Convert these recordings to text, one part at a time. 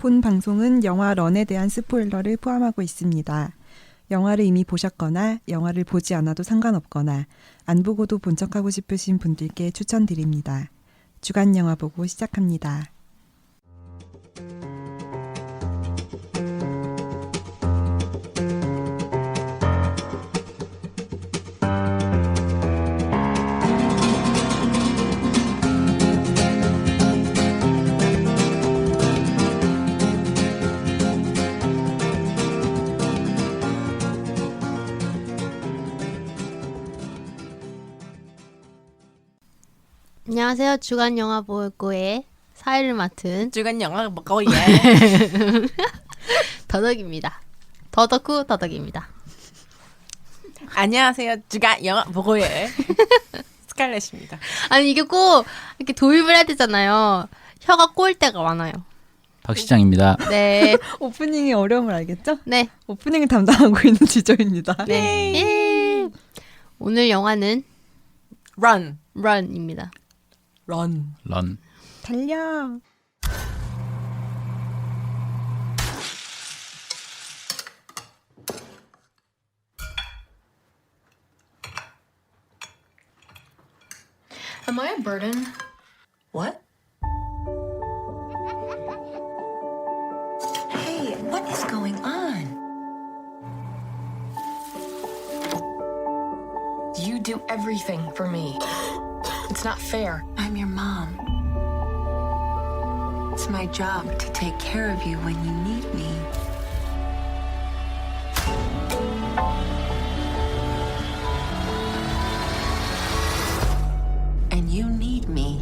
본 방송은 영화 런에 대한 스포일러를 포함하고 있습니다. 영화를 이미 보셨거나 영화를 보지 않아도 상관없거나 안 보고도 본 척하고 싶으신 분들께 추천드립니다. 주간 영화 보고 시작합니다. 안녕하세요. 주간 영화 볼거의 사회를 맡은 주간 영화 볼거의 더덕입니다. 더덕후 더덕입니다. 안녕하세요. 주간 영화 볼거의 스칼렛입니다. 아니 이게 꼭 이렇게 도입을 해야 되잖아요. 혀가 꼬일 때가 많아요. 박 시장입니다. 네. 오프닝의 어려움을 알겠죠? 네. 오프닝을 담당하고 있는 지조입니다. 네. 예. 오늘 영화는 Run. Run입니다. Run. 런. 달려. Am I a burden? What? Hey, what is going on? You do everything for me. It's not fair. I'm your mom. It's my job to take care of you when you need me. And you need me.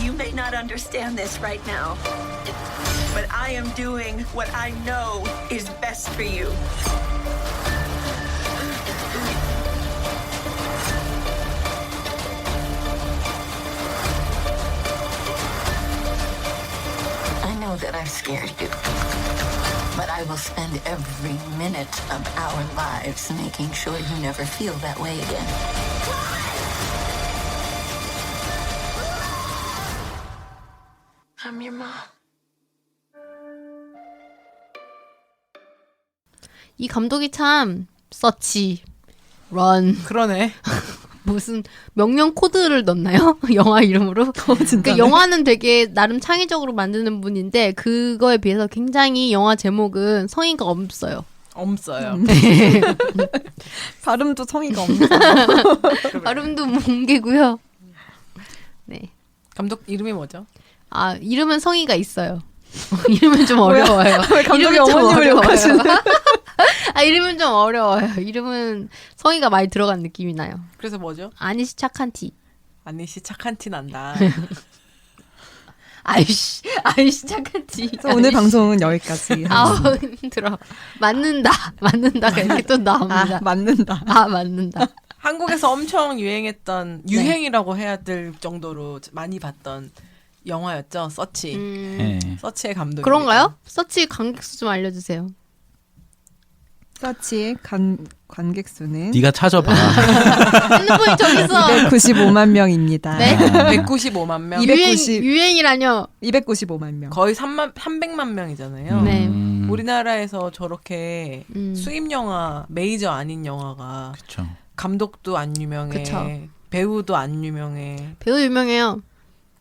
You may not understand this right now, but I am doing what I know is best for you. I know that I've scared you, but I will spend every minute of our lives making sure you never feel that way again. I'm your mom. 이 감독이 참 서치, 런 그러네. 무슨 명령 코드를 넣나요? 영화 이름으로? 그 영화는 되게 나름 창의적으로 만드는 분인데 그거에 비해서 굉장히 영화 제목은 성의가 없어요. 없어요. 발음도 성의가 없는. 발음도 뭉개고요. 네. 감독 이름이 뭐죠? 아, 이름은 성의가 있어요. 이름은 좀 어려워요. 왜 감독이 이름은 좀 어머님을 어려워요. 욕하시는? 아, 이름은 좀 어려워요. 이름은 성의가 많이 들어간 느낌이 나요. 그래서 뭐죠? 아니시 착한 티. 아니씨 착한 티 난다. 아이씨 착한 티. 오늘 방송은 여기까지. 아우 힘들어. 맞는다가 이렇게 또 나옵니다. 아, 맞는다. 맞는다. 한국에서 엄청 유행했던 유행이라고 해야 될 정도로 많이 봤던 영화였죠. 서치. 네. 서치의 감독. 그런가요? 서치 관객 수 좀 알려주세요. 서치의 관객 수는 네가 찾아봐. 핸드폰이 저기 있어. 295만 명입니다. 네? 195만 명. 290. 유행이라뇨. 295만 명. 거의 300만 명이잖아요. 네. 우리나라에서 저렇게 수입 영화, 메이저 아닌 영화가 그렇죠. 감독도 안 유명해. 그쵸. 배우도 안 유명해. 배우 유명해요.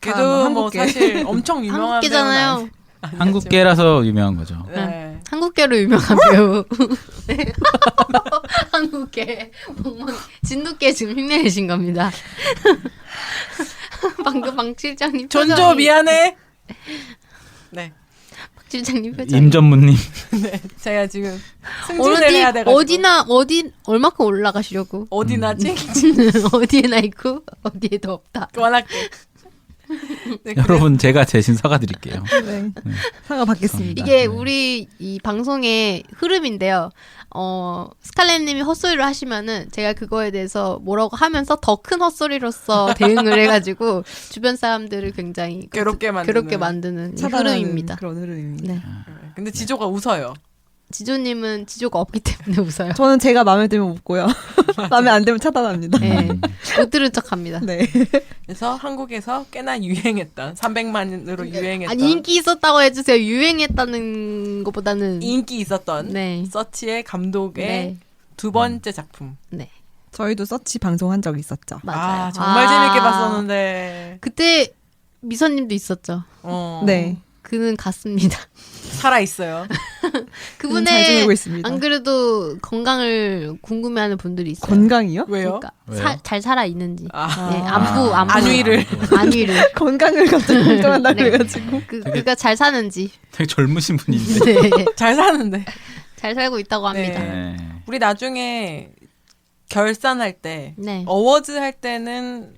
걔도 뭐 뭐 한국계. 사실 엄청 유명한 한국계잖아요. 한국계라서 유명한 거죠. 네. 한국계로 유명한 배우. 네. 한국계. 진돗개 지금 흉내내신 겁니다. 방금 박 실장님 존조 표정이. 미안해. 네. 박 실장님 표정. 임전무님. 네. 제가 지금 승진을 해야 돼가지고 어디 얼마큼 올라가시려고? 어디나 찡 어디에나 있고 어디에도 없다. 그만할게. 네, 여러분 제가 대신 사과드릴게요. 네. 사과 받겠습니다. 이게 우리 이 방송의 흐름인데요. 스칼렛님이 헛소리를 하시면은 제가 그거에 대해서 뭐라고 하면서 더 큰 헛소리로서 대응을 해가지고 주변 사람들을 굉장히 괴롭게 만드는 이 차단하는 흐름입니다. 그런 흐름입니다. 네. 근데 지조가 웃어요. 지조님은 지조가 없기 때문에 웃어요. 저는 제가 마음에 들면 웃고요. 마음에 안 들면 차단합니다. 네. 못 들은 척합니다. 네. 그래서 한국에서 꽤나 유행했던 300만으로 유행했던 아니 인기 있었다고 해주세요. 유행했다는 것보다는 인기 있었던 네. 서치의 감독의 네. 두 번째 작품. 네. 저희도 서치 방송한 적 있었죠. 맞아요. 아, 정말 재밌게 봤었는데. 그때 미선님도 있었죠. 네. 그는 갔습니다. 살아 있어요. 잘 그분의 지내고 있습니다. 안 그래도 건강을 궁금해하는 분들이 있어요. 건강이요? 왜요? 그러니까 왜요? 잘 살아 있는지. 아. 네, 안부 안위를. 안위를. 건강을 갑자기 걱정한다 네. 그래가지고. 그가 잘 사는지. 되게 젊으신 분인데. 네. 잘 사는데. 잘 살고 있다고 합니다. 네. 네. 우리 나중에 결산할 때 네. 어워즈 할 때는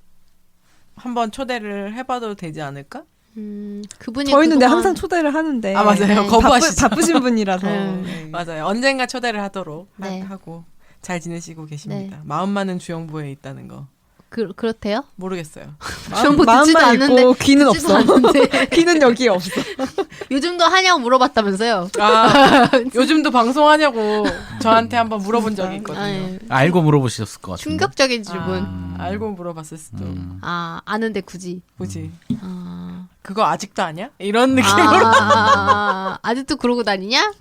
한번 초대를 해봐도 되지 않을까? 그분이 저희는 근데 그동안- 항상 초대를 하는데 아 맞아요. 네. 거부하시죠. 바쁘신 분이라서. 네. 맞아요. 언젠가 초대를 하도록 네. 하고 잘 지내시고 계십니다. 네. 마음만은 주영부에 있다는 거 그렇대요? 모르겠어요. 주영부 듣지도 마음만 않는데. 있고 귀는 듣지도 없어. 않는데. 귀는 여기에 없어. 요즘도 하냐고 물어봤다면서요? 아 요즘도 방송하냐고 저한테 한번 물어본 적이 있거든요. 아니, 알고 물어보셨을 것 같은데. 충격적인 질문. 알고 물어봤을 수도. 아는데 굳이. 뭐지? 아, 그거 아직도 아냐? 이런 느낌으로. 아직도 그러고 다니냐?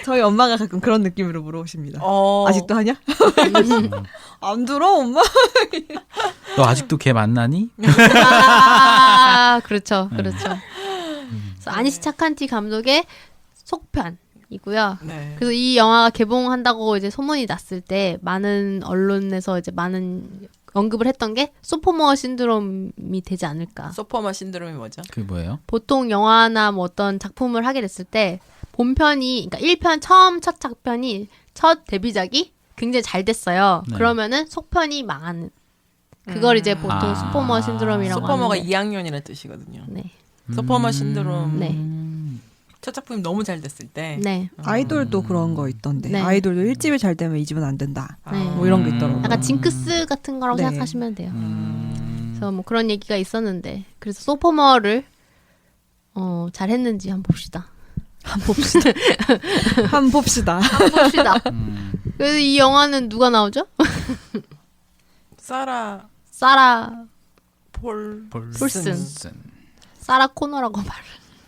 저희 엄마가 가끔 그런 느낌으로 물어보십니다. 어. 아직도 하냐? 안 들어 엄마? 너 아직도 걔 만나니? 그렇죠, 그렇죠. 그래서 아니시 차칸티 감독의 속편이고요. 네. 그래서 이 영화가 개봉한다고 이제 소문이 났을 때 많은 언론에서 이제 많은 언급을 했던 게 소포머 신드롬이 되지 않을까. 소포머 신드롬이 뭐죠? 그게 뭐예요? 보통 영화나 뭐 어떤 작품을 하게 됐을 때 본편이 그러니까 1편 처음 첫 작편이 첫 데뷔작이 굉장히 잘 됐어요. 네. 그러면은 속편이 망하는 그걸 이제 보통 아. 소포머 신드롬이라고 소포머가 하는데 2학년이라는 뜻이거든요. 네. 소포머 신드롬 네. 첫 작품이 너무 잘 됐을 때 네. 아이돌도 그런 거 있던데. 네. 아이돌도 1집이 잘 되면 2집은 안 된다. 네. 뭐 이런 게 있더라고요. 약간 징크스 같은 거라고 네. 생각하시면 돼요. 그래서 뭐 그런 얘기가 있었는데 그래서 소포머를 잘 했는지 한번 봅시다. 한번 봅시다. 봅시다. 그래서 이 영화는 누가 나오죠? 사라 사라 폴슨. 사라 코너라고 말을.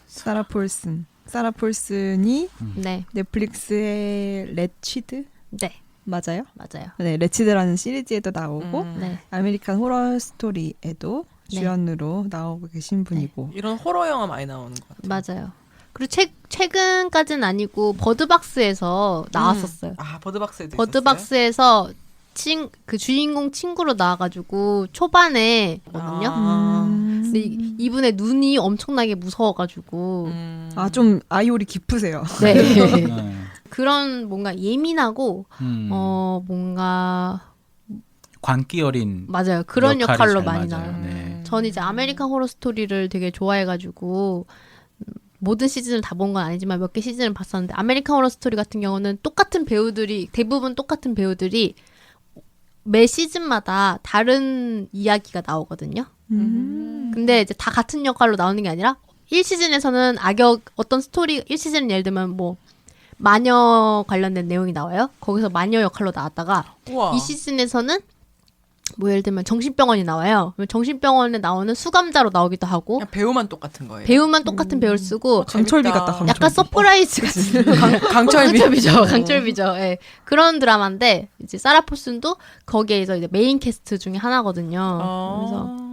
사라 폴슨. 사라 폴슨이 네. 넷플릭스의 레치드 네. 맞아요? 맞아요. 네, 레치드라는 시리즈에도 나오고 네. 아메리칸 호러 스토리에도 네. 주연으로 나오고 계신 분이고. 이런 호러 영화 많이 나오는 것 같아요. 맞아요. 그리고 최근까지는 아니고 버드박스에서 나왔었어요. 아 버드박스에도 버드박스에서 그 주인공 친구로 나와가지고 초반에거든요. 근데 이분의 눈이 엄청나게 무서워가지고 좀 아이올이 깊으세요. 네. 네. 그런 뭔가 예민하고 뭔가 광기 어린 맞아요. 그런 역할이 역할로 잘 많이 맞아요. 나와요. 네. 전 이제 아메리칸 호러 스토리를 되게 좋아해가지고 모든 시즌을 다 본 건 아니지만 몇 개 시즌을 봤었는데 아메리칸 호러 스토리 같은 경우는 대부분 똑같은 배우들이 매 시즌마다 다른 이야기가 나오거든요. 근데 이제 다 같은 역할로 나오는 게 아니라 1시즌에서는 어떤 스토리 1시즌은 예를 들면 뭐 마녀 관련된 내용이 나와요. 거기서 마녀 역할로 나왔다가 우와. 이 시즌에서는 뭐 예를 들면 정신병원이 나와요. 그러면 정신병원에 나오는 수감자로 나오기도 하고 그냥 배우만 똑같은 거예요. 배우만 똑같은 배우를 쓰고 강철비 재밌다. 같다. 강철비. 약간 서프라이즈 같은 강철비죠. 강철비죠. 예. 그런 드라마인데 이제 사라 폴슨도 거기에서 이제 메인 캐스트 중에 하나거든요. 그래서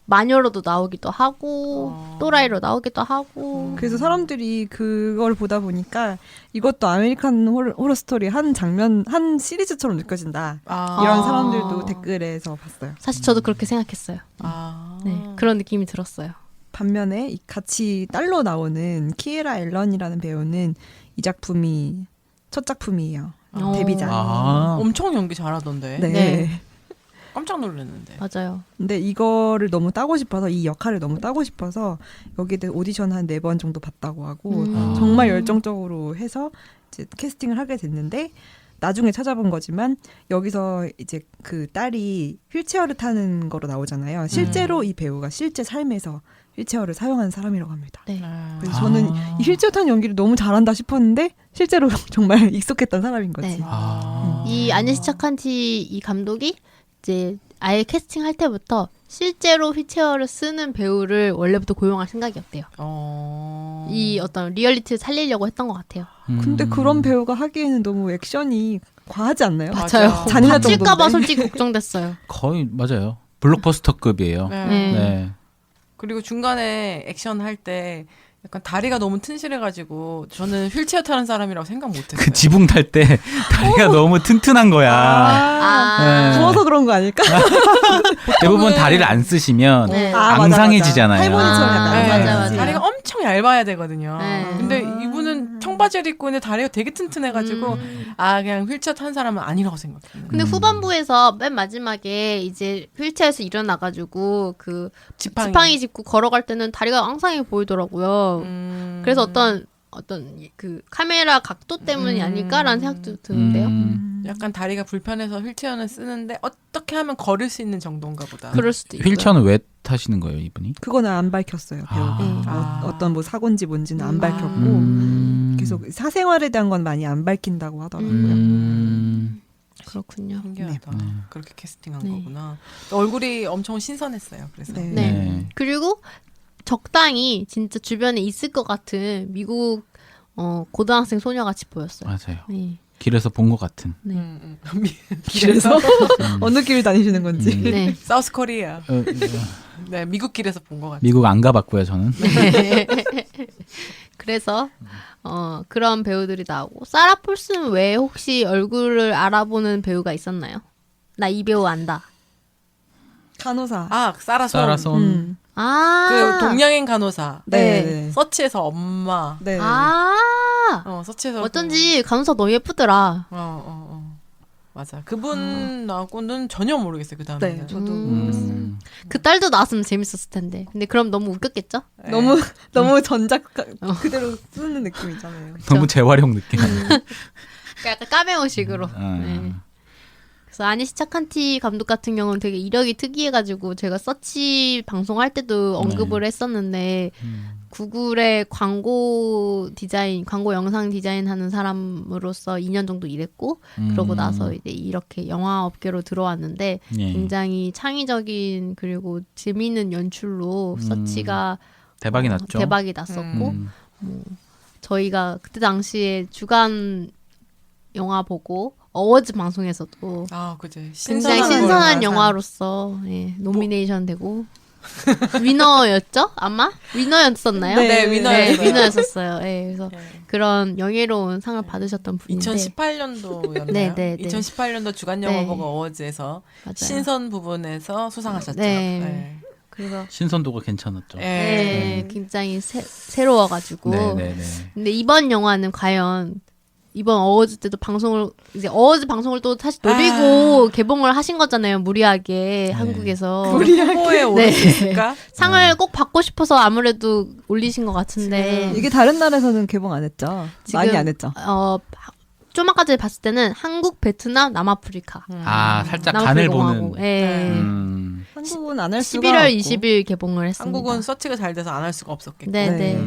마녀로도 나오기도 하고 또라이로 나오기도 하고 그래서 사람들이 그걸 보다 보니까 이것도 아메리칸 호러 스토리 한 장면, 한 시리즈처럼 느껴진다. 이런 사람들도 댓글에서 봤어요. 사실 저도 그렇게 생각했어요. 아. 네, 그런 느낌이 들었어요. 반면에 이 같이 딸로 나오는 키에라 앨런이라는 배우는 이 작품이 첫 작품이에요. 데뷔작. 아. 엄청 연기 잘하던데. 네. 네. 깜짝 놀랐는데. 맞아요. 근데 이거를 너무 따고 싶어서 이 역할을 너무 따고 싶어서 여기에 대해 오디션 한 4번 정도 봤다고 하고 정말 열정적으로 해서 이제 캐스팅을 하게 됐는데 나중에 찾아본 거지만 여기서 이제 그 딸이 휠체어를 타는 거로 나오잖아요. 실제로 이 배우가 실제 삶에서 휠체어를 사용한 사람이라고 합니다. 네. 그래서 저는 이 휠체어 타는 연기를 너무 잘한다 싶었는데 실제로 정말 익숙했던 사람인 거지. 네. 아. 이 아니시 차칸티 이 감독이 이제 아예 캐스팅할 때부터 실제로 휠체어를 쓰는 배우를 원래부터 고용할 생각이었대요. 이 어떤 리얼리티를 살리려고 했던 것 같아요. 근데 그런 배우가 하기에는 너무 액션이 과하지 않나요? 맞아요. 잔인할 다칠까봐 정도인데. 솔직히 걱정됐어요. 거의 맞아요. 블록버스터급이에요. 네. 네. 네. 그리고 중간에 액션 할 때 약간 다리가 너무 튼실해가지고 저는 휠체어 타는 사람이라고 생각 못했어요. 그 지붕 탈 때 다리가 너무 튼튼한 거야. 네. 부어서 그런 거 아닐까? 대부분 다리를 안 쓰시면 네. 앙상해지잖아요. 할머니처럼 약간 아, 네. 맞아, 맞아. 다리가 엄청 얇아야 되거든요. 네. 근데 이분은 청바지를 입고 있는데 다리가 되게 튼튼해가지고 그냥 휠체어 탄 사람은 아니라고 생각해요. 근데 후반부에서 맨 마지막에 이제 휠체어에서 일어나가지고 그 지팡이 짚고 걸어갈 때는 다리가 앙상해 보이더라고요. 그래서 어떤 그 카메라 각도 때문이 아닐까라는 생각도 드는데요. 약간 다리가 불편해서 휠체어는 쓰는데 어떻게 하면 걸을 수 있는 정도인가 보다. 그럴 수도 있고요. 휠체어는 왜 타시는 거예요, 이분이? 그거는 안 밝혔어요. 배우가. 어떤 뭐 사고인지 뭔지는 안 밝혔고 계속 사생활에 대한 건 많이 안 밝힌다고 하더라고요. 그렇군요. 신기하다. 그렇게 캐스팅한 네. 거구나. 얼굴이 엄청 신선했어요. 그래서 네. 네. 네. 그리고 적당히 진짜 주변에 있을 것 같은 미국 고등학생 소녀같이 보였어요. 맞아요. 네. 길에서 본 것 같은. 네. 길에서 어느 길을 다니시는 건지. 네. 사우스 코리아. 네, 미국 길에서 본 것 같아요. 미국 안 가봤고요, 저는. 그래서 그런 배우들이 나오고 사라 폴슨 외에 혹시 얼굴을 알아보는 배우가 있었나요? 나 이 배우 안다. 간호사. 사라손. 사라손. 아. 그 동양인 간호사. 네. 서치에서 엄마. 네. 서치에서 어쩐지 간호사 너무 예쁘더라. 맞아. 그분하고는 전혀 모르겠어요. 그 다음에. 네, 저도 그 딸도 나왔으면 재밌었을 텐데. 근데 그럼 너무 웃겼겠죠? 너무 전작 그대로 쓰는 느낌이잖아요. 너무 재활용 느낌. 그러니까 약간 까메오식으로. 네. 그래서 아니시 차칸티 감독 같은 경우는 되게 이력이 특이해가지고 제가 서치 방송할 때도 언급을 했었는데 구글의 광고 영상 디자인하는 사람으로서 2년 정도 일했고 그러고 나서 이제 이렇게 영화 업계로 들어왔는데 예. 굉장히 창의적인 그리고 재미있는 연출로 서치가 대박이 났죠. 대박이 났었고 저희가 그때 당시에 주간 영화 보고 어워즈 방송에서도 그제. 굉장히 신선한 영화로서 노미네이션 되고 위너였죠? 아마? 위너였었나요? 네, 위너였어요. 위너였었어요. 그래서 그런 영예로운 상을 받으셨던 분인데 2018년도였나요? 네. 2018년도 주간 영화 보고 어워즈에서 맞아요. 신선 부분에서 수상하셨죠. 네. 그래서 신선도가 괜찮았죠. 굉장히 새로워가지고 네네네. 근데 이번 영화는 과연 이번 어워즈 때도 이제 어워즈 방송을 또 사실 노리고 개봉을 하신 거잖아요. 무리하게 한국에서. 후보에 오를 수 있을까? 상을 꼭 받고 싶어서 아무래도 올리신 것 같은데. 이게 다른 나라에서는 개봉 안 했죠. 많이 안 했죠. 좀 아까 전에 봤을 때는 한국, 베트남, 남아프리카. 살짝 간을 보는. 한국은 안 할 수가 11월 없고. 20일 개봉을 했습니다. 한국은 서치가 잘 돼서 안 할 수가 없었겠고. 네.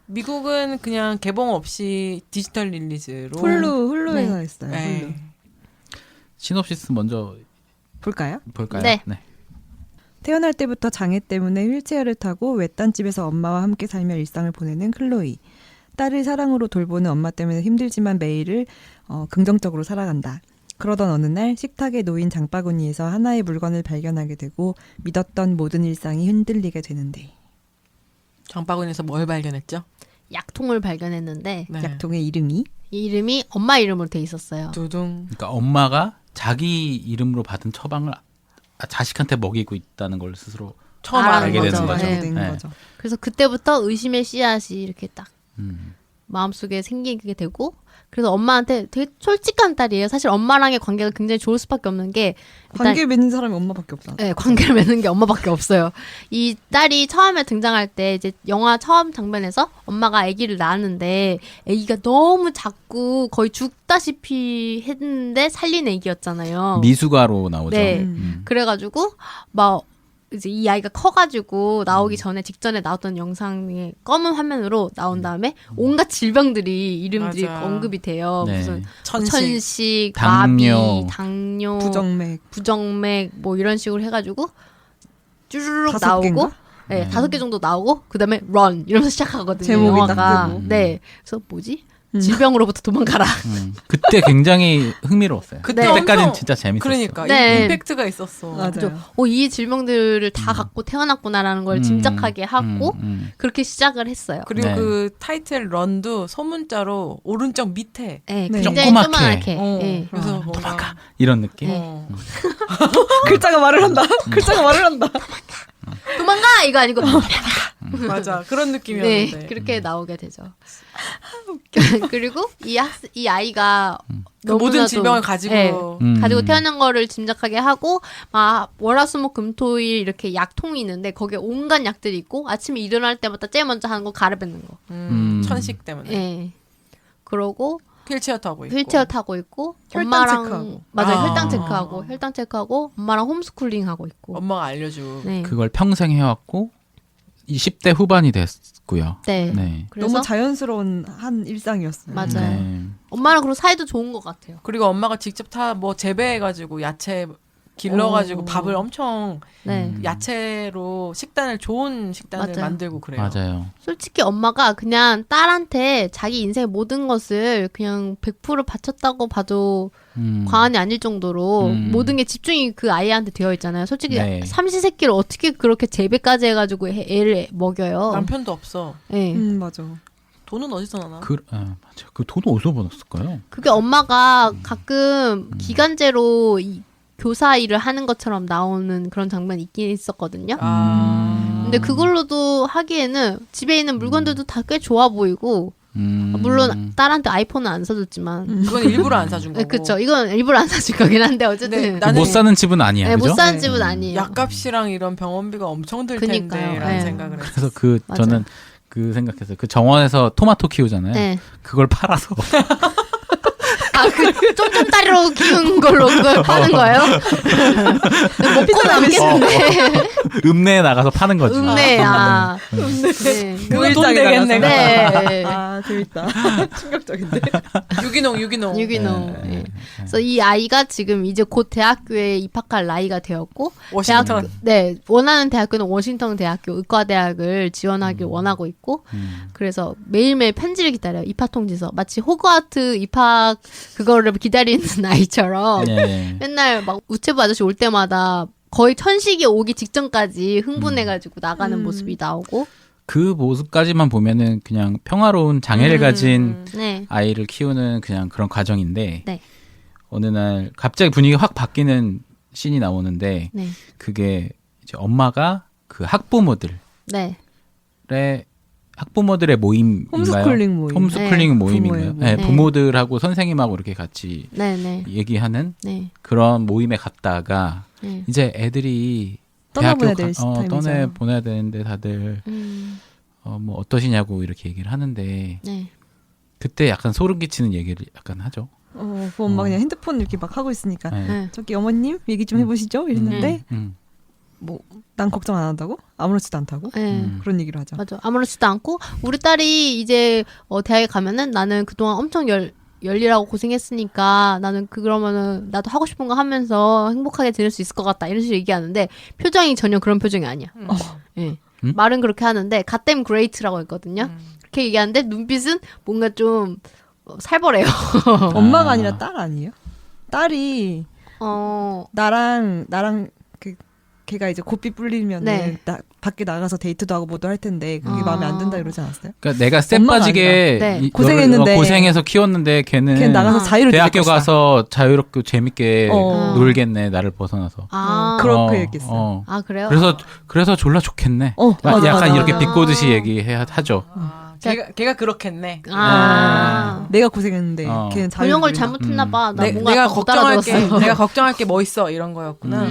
미국은 그냥 개봉 없이 디지털 릴리즈로 훌루에서 했어요. 네. 훌루. 시놉시스 먼저 볼까요? 볼까요? 네. 태어날 때부터 장애 때문에 휠체어를 타고 외딴집에서 엄마와 함께 살며 일상을 보내는 클로이. 딸을 사랑으로 돌보는 엄마 때문에 힘들지만 매일을 긍정적으로 살아간다. 그러던 어느 날 식탁에 놓인 장바구니에서 하나의 물건을 발견하게 되고 믿었던 모든 일상이 흔들리게 되는데. 장바구니에서 뭘 발견했죠? 약통을 발견했는데 네. 약통의 이름이 이 이름이 엄마 이름으로 돼 있었어요. 두둥. 그러니까 엄마가 자기 이름으로 받은 처방을 자식한테 먹이고 있다는 걸 스스로 처음 알게 알게 되는 되는 거죠. 거죠. 된 네. 거죠. 그래서 그때부터 의심의 씨앗이 이렇게 딱 음. 마음속에 생기게 되고 그래서 엄마한테 되게 솔직한 딸이에요. 사실 엄마랑의 관계가 굉장히 좋을 수밖에 없는 게 일단 관계 맺는 사람이 엄마밖에 없잖아. 네, 관계를 맺는 게 엄마밖에 없어요. 이 딸이 처음에 등장할 때 이제 영화 처음 장면에서 엄마가 아기를 낳았는데 아기가 너무 작고 거의 죽다시피 했는데 살린 아기였잖아요. 미숙아로 나오죠. 네. 음. 그래가지고 막 이제 이 아이가 커가지고 나오기 전에 직전에 나왔던 영상에 검은 화면으로 나온 다음에 온갖 질병들이 이름들이 맞아. 언급이 돼요. 네. 무슨 천식, 당뇨. 마비, 당뇨, 부정맥 뭐 이런 식으로 해가지고 쭈르륵 5 나오고 개인가? 네, 5개 정도 나오고 그다음에 run 이러면서 시작하거든요. 제목이 딱 영화가. 뜨고. 네. 그래서 뭐지? 질병으로부터 도망가라. 그때 굉장히 흥미로웠어요. 그때 그때까지는 엄청- 진짜 재밌었어. 그러니까 네. 임팩트가 있었어. 맞아요. 이 질병들을 다 갖고 태어났구나라는 걸 짐작하게 하고 그렇게 시작을 했어요. 그리고 네. 그 타이틀 런도 소문자로 오른쪽 밑에. 네, 네. 굉장히 조그맣게. 조그맣게. 어, 네. 그래서 뭔가 이런 느낌. 어. 글자가 말을 한다. 글자가 말을 한다. 도망가 이거 아니고 맞아 그런 네, 느낌이었는데. 그렇게 나오게 되죠. 그리고 이 아이가 그 모든 너무나도- 질병을 가지고 네, 음. 가지고 태어난 거를 짐작하게 하고 막 월화수목금토일 이렇게 약통이 있는데 거기에 온갖 약들이 있고 아침에 일어날 때마다 제일 먼저 하는 거 가르뱉는 거. 천식 때문에 네. 그러고 휠체어 타고 있고. 휠체어 타고 있고 혈당 엄마랑 체크하고. 맞아요. 아. 혈당 체크하고 엄마랑 홈스쿨링 하고 있고. 엄마가 알려주고. 네. 그걸 평생 해왔고 20대 후반이 됐고요. 네. 네. 그래서 너무 자연스러운 한 일상이었어요. 맞아요. 네. 엄마랑 그리고 사이도 좋은 것 같아요. 그리고 엄마가 직접 다 뭐 재배해가지고 야채 길러가지고 오. 밥을 엄청 네. 야채로 식단을 좋은 식단을 맞아요. 만들고 그래요. 맞아요. 솔직히 엄마가 그냥 딸한테 자기 인생의 모든 것을 그냥 100% 바쳤다고 봐도 과언이 아닐 정도로 모든 게 집중이 그 아이한테 되어 있잖아요. 솔직히 네. 삼시세끼를 어떻게 그렇게 재배까지 해가지고 애를 먹여요. 남편도 없어. 네. 맞아. 돈은 어디서 나나? 맞아. 그 돈 어디서 벌었을까요? 그게 엄마가 가끔 기간제로 이 교사 일을 하는 것처럼 나오는 그런 장면이 있긴 있었거든요. 근데 그걸로도 하기에는 집에 있는 물건들도 다 꽤 좋아 보이고 물론 딸한테 아이폰은 안 사줬지만 그건 일부러 안 사준 네, 거고. 그쵸. 이건 일부러 안 사줄 거긴 한데 어쨌든 네, 나는 못 사는 집은 아니야. 네, 그죠? 못 사는 집은 아니에요. 약값이랑 이런 병원비가 엄청 들 그니까요. 텐데라는 네. 생각을 했어요. 그래서 그 맞아요. 저는 그 생각했어요. 그 정원에서 토마토 키우잖아요. 네. 그걸 팔아서 그 쫌쫌따리로 키운 걸로 그걸 파는 거예요? 먹고 남겠는데. 읍내에 나가서 파는 거지. 네. 네. 그거 돈 되겠네. 네. 아 재밌다. 충격적인데. 유기농. 유기농. 네. 그래서 이 아이가 지금 이제 곧 대학교에 입학할 나이가 되었고, 워싱턴. 네, 원하는 대학교는 워싱턴 대학교 의과대학을 지원하길 원하고 있고, 그래서 매일매일 편지를 기다려요. 입학 통지서. 마치 호그와트 입학 그거를 기다리는 아이처럼 네. 맨날 막 우체부 아저씨 올 때마다 거의 천식이 오기 직전까지 흥분해가지고 나가는 모습이 나오고, 그 모습까지만 보면은 그냥 평화로운 장애를 가진 네, 아이를 키우는 그냥 그런 과정인데 네. 어느 날 갑자기 분위기가 확 바뀌는 씬이 나오는데 네, 그게 이제 엄마가 그 학부모들의 모임인가요? 홈스쿨링 모임. 홈스쿨링 네, 모임인가요? 부모의 네, 모임. 부모들하고 선생님하고 이렇게 같이 네, 얘기하는 네, 그런 모임에 갔다가 네. 이제 애들이 떠나보내야 대학교 될 타임이죠. 떠내 보내야 되는데 다들 뭐 어떠시냐고 이렇게 얘기를 하는데 네. 그때 약간 소름 끼치는 얘기를 약간 하죠. 그 엄마 그냥 핸드폰 이렇게 막 하고 있으니까 네. 네. 저기 어머님 얘기 좀 해보시죠 이랬는데 뭐 난 걱정 안 한다고? 아무렇지도 않다고? 네. 그런 얘기를 하죠. 맞아. 아무렇지도 않고 우리 딸이 이제 대학에 가면은 나는 그동안 엄청 열일하고 고생했으니까 나는 그러면은 나도 하고 싶은 거 하면서 행복하게 지낼 수 있을 것 같다 이런 식으로 얘기하는데 표정이 전혀 그런 표정이 아니야. 예. 말은 그렇게 하는데 갓댐 그레이트라고 했거든요. 그렇게 얘기하는데 눈빛은 뭔가 좀 살벌해요. 엄마가 아니라 딸 아니에요? 딸이 어, 나랑 그 걔가 이제 고삐 뿔리면은 네. 밖에 나가서 데이트도 하고 뭐도 할 텐데 그게 마음에 안 든다 이러지 않았어요? 그러니까 내가 쎄 엄마가 빠지게 아니라. 네. 고생했는데. 고생해서 키웠는데 걔는 걔 나가서 자유롭게 대학교 살 것이다. 가서 자유롭고 재밌게 어. 놀겠네 나를 벗어나서. 그렇게 얘기했어요. 아 그래요? 그래서 졸라 좋겠네. 맞아, 약간 맞아. 이렇게 비꼬듯이 얘기하죠. 걔가 그렇겠네. 내가 고생했는데 걔는 자유롭게 그런 걸 누린다. 잘못했나 봐. 나 뭔가 내가 못 알아들었어. 걱정할 게 뭐 있어 이런 거였구나.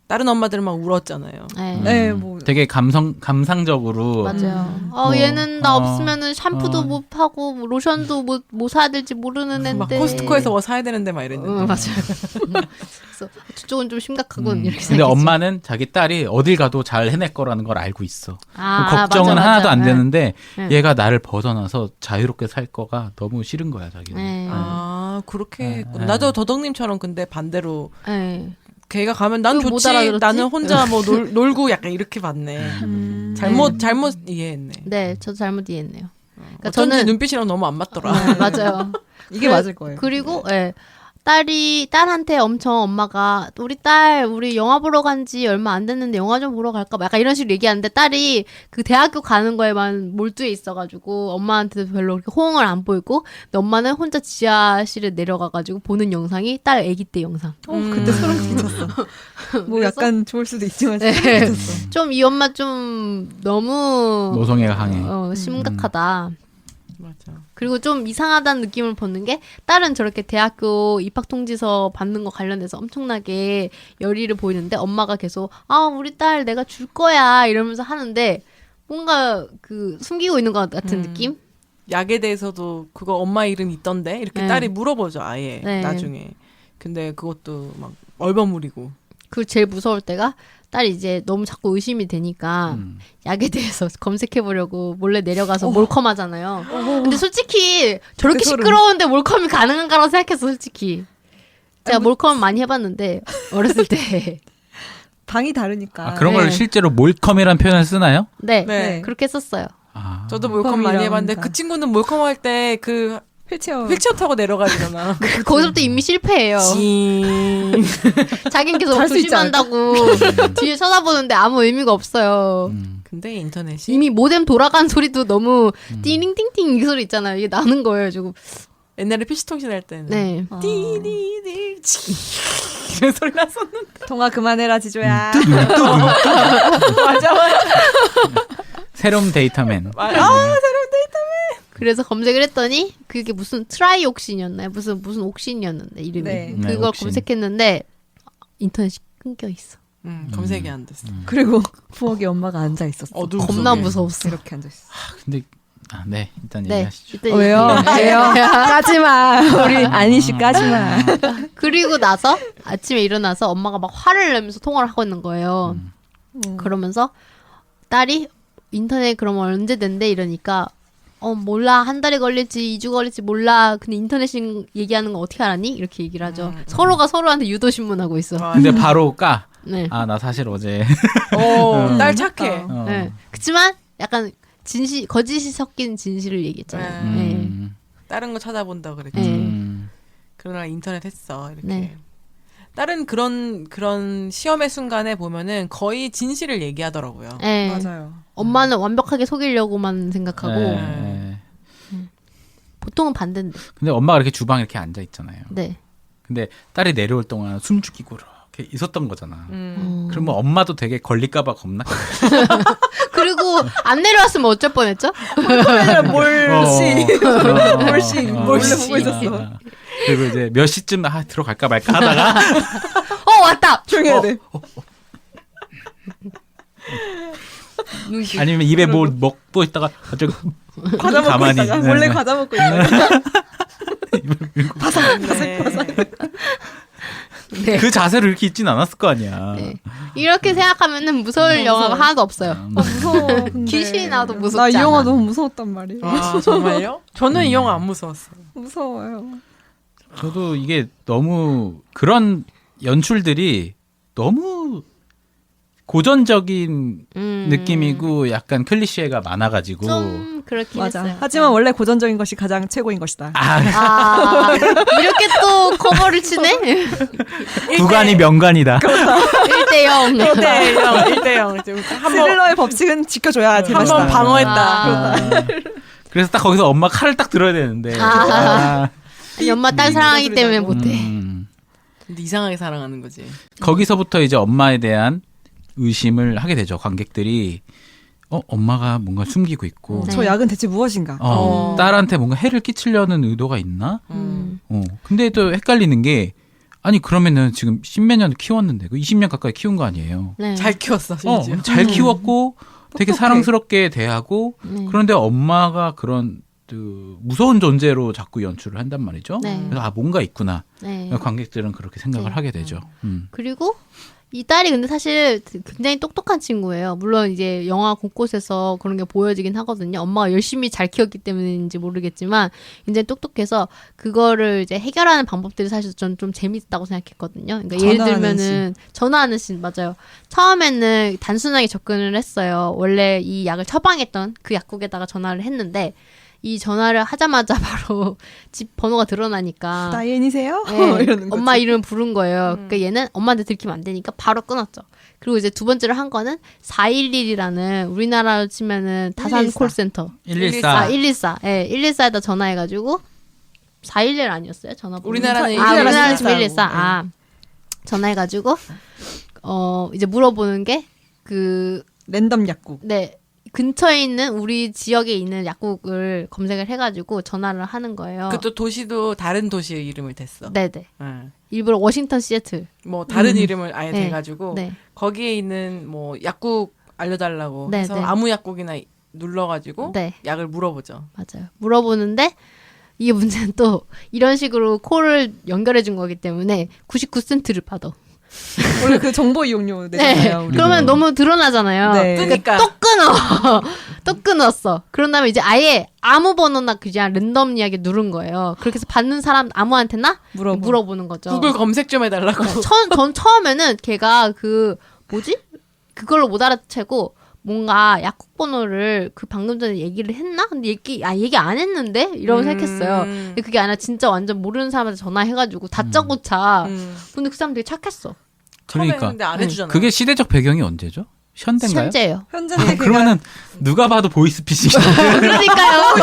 다른 엄마들은 막 울었잖아요. 네. 네, 뭐 되게 감상적으로 맞아요. 뭐, 얘는 나 없으면은 샴푸도 못 하고 뭐 로션도 뭐 사야 될지 모르는 막 앤데. 코스트코에서 뭐 사야 되는데 막 이랬는데. 맞아요. 그래서 저쪽은 좀 심각하군 이렇게 근데 생각했죠. 엄마는 자기 딸이 어딜 가도 잘 해낼 거라는 걸 알고 있어. 걱정은 맞아. 하나도 안 네. 되는데 네. 얘가 나를 벗어나서 자유롭게 살 거가 너무 싫은 거야 자기는. 네. 그렇게 네. 했구나. 나도 더덕님처럼 근데 반대로 네. 걔가 가면 난 그거 못 좋지. 알아들었지? 나는 혼자 뭐 놀고 약간 이렇게 봤네. 잘못 이해했네. 네, 저도 잘못 이해했네요. 그러니까 어쩐지 저는 눈빛이랑 너무 안 맞더라. 네, 맞아요. 이게 맞을 거예요. 그리고 딸한테 엄청 엄마가 우리 영화 보러 간 지 얼마 안 됐는데 영화 좀 보러 갈까? 막 약간 이런 식으로 얘기하는데 딸이 그 대학교 가는 거에만 몰두해 있어가지고 엄마한테도 별로 그렇게 호응을 안 보이고 근데 엄마는 혼자 지하실에 내려가가지고 보는 영상이 딸 아기 때 영상. 그때 소름 끼쳤어. 뭐 그래서? 약간 좋을 수도 있지만 네. 소름 끼쳤어. 좀 이 엄마 좀 너무 모성애가 강해. 심각하다. 맞아. 그리고 좀 이상하다는 느낌을 받는 게 딸은 저렇게 대학교 입학 통지서 받는 거 관련해서 엄청나게 열의를 보이는데 엄마가 계속 우리 딸 내가 줄 거야 이러면서 하는데 뭔가 그 숨기고 있는 것 같은 느낌? 약에 대해서도 그거 엄마 이름 있던데 이렇게 네. 딸이 물어보죠 아예 네. 나중에. 근데 그것도 막 얼버무리고. 그 제일 무서울 때가 딸이 이제 너무 자꾸 의심이 되니까 약에 대해서 검색해보려고 몰래 내려가서 몰컴 하잖아요. 근데 솔직히 저렇게 그 소름. 시끄러운데 몰컴이 가능한가라고 생각했어 솔직히. 제가 몰컴 많이 해봤는데 어렸을 때. 방이 다르니까. 그런 걸 네. 실제로 몰컴이라는 표현을 쓰나요? 네, 네. 그렇게 썼어요. 아, 저도 몰컴 많이 해봤는데 그 친구는 몰컴 할 때 그 휠체어. 타고 내려가잖아. 거기서부터 이미 실패해요. 자기는 계속 잘수 있지 조심한다고 뒤에 쳐다보는데 아무 의미가 없어요. 근데 인터넷이 이미 모뎀 돌아간 소리도 너무 띠링띵띵 이 소리 있잖아요. 이게 나는 거예요. 지금. 옛날에 PC통신 할 때는 네. 띠디디 이런 소리 났었는데. 통화 그만해라 지조야. 맞아. 새로운 데이터맨. 그래서 검색을 했더니 그게 무슨 트라이옥신이었나요? 무슨 옥신이었는데 이름이. 네. 그걸 네, 옥신. 검색했는데 인터넷이 끊겨 있어. 검색이 안 됐어. 그리고 부엌에 엄마가 앉아 있었어. 어두운 겁나 속에. 무서웠어. 이렇게 앉아 있어. 근데 네 일단 네. 얘기하시죠. 이따 왜요? 얘기해요. 왜요? 까지 마. 우리 아니씨 까지 마. 그리고 나서 아침에 일어나서 엄마가 막 화를 내면서 통화를 하고 있는 거예요. 그러면서 딸이 인터넷 그럼 언제 된대 이러니까 몰라 한 달이 걸릴지 2주 걸릴지 몰라 근데 인터넷 얘기하는 거 어떻게 알았니? 이렇게 얘기를 하죠. 서로가 서로한테 유도신문하고 있어. 근데 바로 까. 네. 나 사실 어제 딸 착해. 네. 그치만 약간 거짓이 섞인 진실을 얘기했잖아요. 네. 다른 거 찾아본다 그랬지. 네. 그러나 인터넷 했어 이렇게. 네. 다른 그런 시험의 순간에 보면은 거의 진실을 얘기하더라고요. 네. 맞아요. 엄마는 완벽하게 속이려고만 생각하고 네. 보통은 반대인데. 근데 엄마가 이렇게 주방에 이렇게 앉아 있잖아요. 네. 근데 딸이 내려올 동안 숨 죽이고 이렇게 있었던 거잖아. 음. 그러면 엄마도 되게 걸릴까봐 겁나. 그리고 안 내려왔으면 어쩔 뻔했죠? 몰씨. 몰씨. 몰래 보고 있었어. 그리고 이제 몇 시쯤 들어갈까 말까 하다가 왔다. 조용히 해야 돼. 아니면 입에 뭘 먹고 있다가 갑자기 과자 먹고 가만히 있다가 몰래 과자 먹고 있다가 네. 그 자세로 이렇게 있진 않았을 거 아니야. 네. 이렇게 생각하면은 무서울 영화가 하나도 없어요. 무서워. 근데. 귀신이 나와도 무섭지 나 이 영화 않아. 너무 무서웠단 말이에요. 아 정말요? 저는 이 영화 안 무서웠어요. 무서워요. 저도 이게 너무 그런 연출들이 너무 고전적인 느낌이고 약간 클리셰가 많아가지고 좀 그렇긴 맞아. 했어요. 하지만 원래 고전적인 것이 가장 최고인 것이다. 이렇게 또 커버를 치네? 구간이 명관이다. 1대0. 1대0. 지금 한번 스릴러의 법칙은 지켜줘야 제맛이다. 한번 방어했다. 그래서 딱 거기서 엄마 칼을 딱 들어야 되는데. 엄마 딸 사랑하기 때문에 못해. 근데 이상하게 사랑하는 거지. 거기서부터 이제 엄마에 대한 의심을 하게 되죠. 관객들이 엄마가 뭔가 숨기고 있고 저 약은 대체 무엇인가? 딸한테 뭔가 해를 끼치려는 의도가 있나? 근데 또 헷갈리는 게 아니 그러면은 지금 10몇 년 키웠는데 그 20년 가까이 키운 거 아니에요. 네. 잘 키웠어 심지어. 잘 키웠고 되게 똑똑해. 사랑스럽게 대하고 네. 그런데 엄마가 그런 그 무서운 존재로 자꾸 연출을 한단 말이죠. 네. 그래서 뭔가 있구나. 네. 관객들은 그렇게 생각을 네. 하게 되죠. 그리고 이 딸이 근데 사실 굉장히 똑똑한 친구예요. 물론 이제 영화 곳곳에서 그런 게 보여지긴 하거든요. 엄마가 열심히 잘 키웠기 때문인지 모르겠지만 굉장히 똑똑해서 그거를 이제 해결하는 방법들이 사실 전 좀 재밌다고 생각했거든요. 그러니까 예를 전화하는 들면은 전화하는 씬 맞아요. 처음에는 단순하게 접근을 했어요. 원래 이 약을 처방했던 그 약국에다가 전화를 했는데 이 전화를 하자마자 바로 집 번호가 드러나니까 다이앤이세요? 네, 이러는 거지. 엄마 이름 부른 거예요. 그러니까 얘는 엄마한테 들키면 안 되니까 바로 끊었죠. 그리고 이제 두 번째로 한 거는 411이라는 우리나라로 치면은 다산 114. 콜센터. 114. 114. 예, 114에다 전화해가지고 411 아니었어요? 전화번호. 우리나라는 우리나라 114. 114. 아, 전화해가지고 이제 물어보는 게 랜덤 약국. 네. 근처에 있는 우리 지역에 있는 약국을 검색을 해가지고 전화를 하는 거예요. 그또 도시도 다른 도시의 이름을 댔어. 네네. 응. 일부러 워싱턴 시애틀. 뭐 다른 이름을 아예 네. 대가지고 네. 거기에 있는 뭐 약국 알려달라고 네, 해서 네. 아무 약국이나 눌러가지고 네. 약을 물어보죠. 맞아요. 물어보는데 이게 문제는 또 이런 식으로 콜을 연결해 준 거기 때문에 99센트를 받아. 원래 그 정보 이용료 내잖아요. 우리도. 그러면 너무 드러나잖아요. 네. 그러니까. 또 끊어. 또 끊었어. 그런 다음에 이제 아예 아무 번호나 그냥 랜덤리하게 누른 거예요. 그렇게 해서 받는 사람 아무한테나 물어보는 거죠. 구글 검색 좀 해달라고. 전 처음에는 걔가 그걸로 못 알아채고 뭔가 약국 번호를 그 방금 전에 얘기를 했나? 근데 얘기 안 했는데? 이러고 생각했어요. 근데 그게 아니라 진짜 완전 모르는 사람한테 전화해가지고 다짜고짜. 근데 그 사람 되게 착했어. 그러니까 근데 안 해주잖아. 그게 시대적 배경이 언제죠? 현대인가요? 현재예요. 현재인데 그러면은 누가 봐도 보이스피싱. 그러니까요.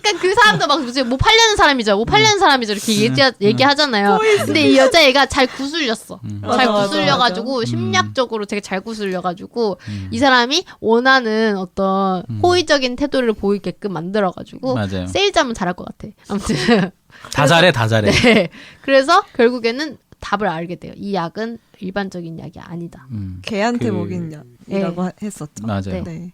그러니까 그 사람도 막 뭐 팔려는 사람이죠. 뭐 팔려는 사람이죠. 이렇게 얘기하잖아요. 근데 이 여자애가 잘 구슬렸어. 잘 맞아, 구슬려가지고 심리학적으로 되게 잘 구슬려가지고 이 사람이 원하는 어떤 호의적인 태도를 보이게끔 만들어가지고 맞아요. 세일자면 잘할 것 같아. 아무튼 다 잘해, 다 잘해. 네. 그래서 결국에는 답을 알게 돼요. 이 약은 일반적인 약이 아니다. 개한테 그- 먹인 약이라고 했었죠. 맞아요. 네.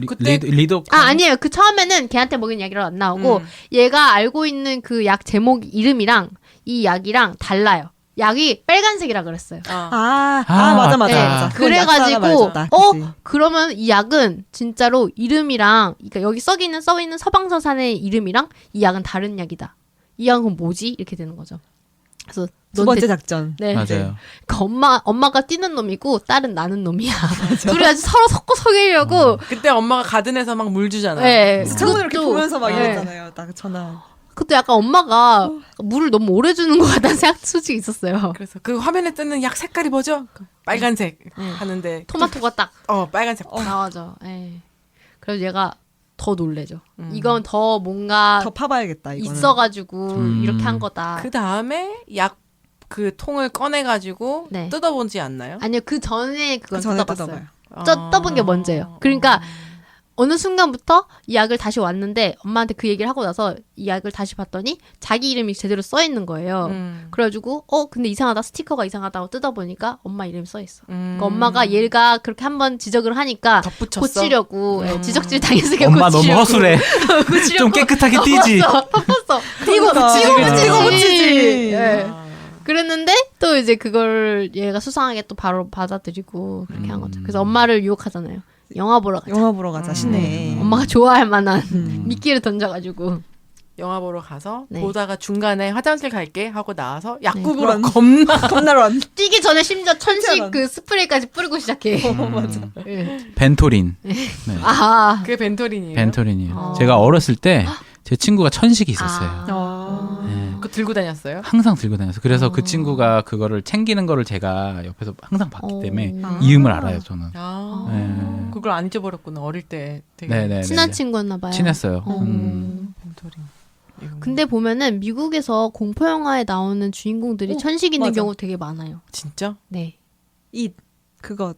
그때- 리더 아니에요. 그 처음에는 걔한테 먹인 약이라고 안 나오고 얘가 알고 있는 그 약 제목 이름이랑 이 약이랑 달라요. 약이 빨간색이라 그랬어요. 맞아. 네. 맞아. 그건 약사가 그래가지고 말해줬다. 그치. 그러면 이 약은 진짜로 이름이랑 그러니까 여기 써 있는 서방서산의 이름이랑 이 약은 다른 약이다. 이 약은 뭐지? 이렇게 되는 거죠. 그래서 두 번째 작전. 네. 맞아요. 그러니까 엄마가 뛰는 놈이고 딸은 나는 놈이야. 둘이 아주 서로 섞어 속이려고. 그때 엄마가 가든에서 막 물 주잖아. 네. 창문 이렇게 그것도- 보면서 막 네. 이랬잖아요. 딱 전화. 그것도 약간 엄마가 물을 너무 오래 주는 것 같다는 생각 솔직히 있었어요. 그래서 그 화면에 뜨는 약 색깔이 뭐죠? 빨간색 하는데 토마토가 딱 빨간색. 나와죠. 예. 그래서 얘가 더 놀래죠. 이건 더 뭔가 더 파봐야겠다. 이거는. 있어가지고 이렇게 한 거다. 그 다음에 약 그 통을 꺼내가지고 네. 뜯어보지 않나요? 아니요, 그 전에 그건 그 전에 뜯어봤어요. 뜯어봐요. 떠본 게 먼저예요. 그러니까 어느 순간부터 이 약을 다시 왔는데 엄마한테 그 얘기를 하고 나서 이 약을 다시 봤더니 자기 이름이 제대로 써 있는 거예요. 그래가지고 근데 이상하다, 스티커가 이상하다고 뜯어보니까 엄마 이름이 써 있어. 그러니까 엄마가 얘가 그렇게 한번 지적을 하니까 덧붙였어? 고치려고 지적질 당했으니까 엄마 너무 고치려고. 허술해. 좀 깨끗하게 띄지. 덮었어. 이거 붙이지. 이거 붙이지. 예. 그랬는데 또 이제 그걸 얘가 수상하게 또 바로 받아들이고 그렇게 한 거죠. 그래서 엄마를 유혹하잖아요. 영화 보러 가자. 영화 보러 가자. 시내. 엄마가 좋아할 만한 미끼를 던져가지고. 영화 보러 가서 네. 보다가 중간에 화장실 갈게 하고 나와서 약국으로 그런- 겁나 런. 뛰기 전에 심지어 천식 진짜로. 그 스프레이까지 뿌리고 시작해. 맞아. 예. 벤토린. 아. 그게 벤토린이에요. 벤토린이에요. 제가 어렸을 때 제 친구가 천식이 있었어요. 아. 네. 그거 들고 다녔어요? 항상 들고 다녔어요. 그래서 그 친구가 그거를 챙기는 거를 제가 옆에서 항상 봤기 어. 때문에 이음을 알아요, 저는. 아, 그걸 안 잊어버렸구나. 어릴 때 되게 네네. 친한 친구였나 봐요. 친했어요. 벤토린. 이거 근데 보면은 미국에서 공포 영화에 나오는 주인공들이 천식 있는 맞아. 경우 되게 많아요. 진짜? 네. 그거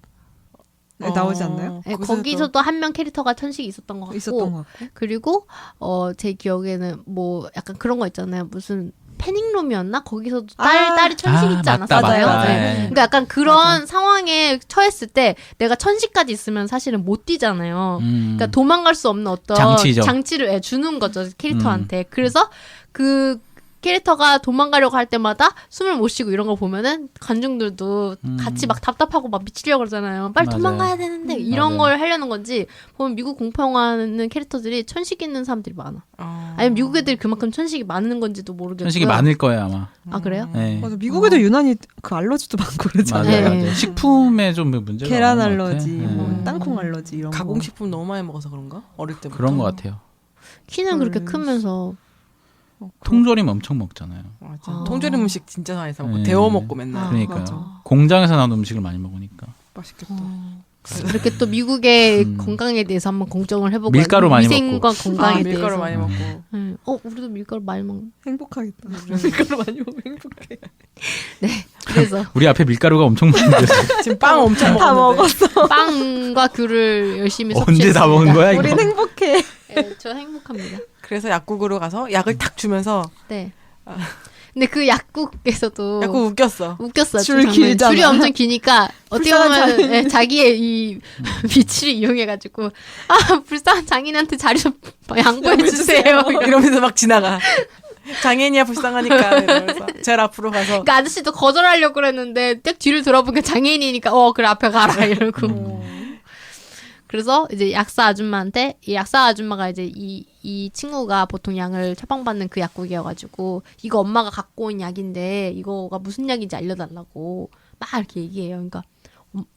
나오지 않나요? 네, 거기서도- 거기서도 한 명 캐릭터가 천식이 있었던 것 같고 있었던 것 같고. 그리고 제 기억에는 뭐 약간 그런 거 있잖아요. 무슨 패닉룸이었나? 거기서도 딸이 천식 있지 맞다, 않았어요? 맞다. 네. 네. 그러니까 약간 그런 상황에 처했을 때 내가 천식까지 있으면 사실은 못 뛰잖아요. 그러니까 도망갈 수 없는 어떤 장치죠. 장치를 예, 주는 거죠 캐릭터한테. 그래서 그 캐릭터가 도망가려고 할 때마다 숨을 못 쉬고 이런 걸 보면은 관중들도 같이 막 답답하고 막 미치려고 그러잖아요. 빨리 맞아요. 도망가야 되는데 이런 맞아요. 걸 하려는 건지 보면 미국 공포영화는 캐릭터들이 천식 있는 사람들이 많아. 아니면 미국 애들이 그만큼 천식이 많은 건지도 모르겠고. 천식이 많을 거예요 아마. 아 그래요? 네. 맞아. 미국에도 유난히 그 알러지도 많고 그러잖아요. 맞아요, 네. 맞아요. 식품에 좀 문제가 계란 많은 것 알러지, 같아. 뭐 네. 땅콩 알러지 이런 거. 가공식품 너무 많이 먹어서 그런가? 어릴 때부터. 그런 것 같아요. 키는 그렇게 크면서 통조림 엄청 먹잖아요. 맞아. 아. 통조림 음식 진짜 많이 사 먹고 네. 데워 먹고 맨날. 그러니까요. 맞아. 공장에서 나온 음식을 많이 먹으니까. 맛있겠다. 이렇게 또 미국의 건강에 대해서 한번 공정을 해보고 밀가루 많이 위생과 건강에 대해서. 밀가루 많이 먹고. 네. 우리도 밀가루 많이 먹. 행복하겠다. 밀가루 많이 먹으면 행복해. 네. 그래서 우리 앞에 밀가루가 엄청 많은데 지금 빵 엄청 다 먹었는데. 먹었어. 빵과 귤을 열심히 언제 다 먹은 거야 이거? 우린 행복해. 네, 저 행복합니다. 그래서 약국으로 가서 약을 탁 주면서 네. 근데 그 약국에서도 약국 웃겼어. 웃겼어요. 줄 그 장면. 길잖아. 줄이 엄청 기니까 어떻게 불쌍한 보면 예, 자기의 이 위치를 이용해가지고 불쌍한 장인한테 자리 좀 양보해 주세요. 이러면서 막 지나가. 장애인이야 불쌍하니까 이러면서 제일 앞으로 가서 그러니까 아저씨도 거절하려고 그랬는데 딱 뒤를 돌아보니까 장애인이니까 그래 앞에 가라 이러고. 그래서 이제 약사 아줌마한테 이 약사 아줌마가 이제 이 친구가 보통 약을 처방받는 그 약국이어가지고 이거 엄마가 갖고 온 약인데 이거가 무슨 약인지 알려달라고 막 이렇게 얘기해요. 그러니까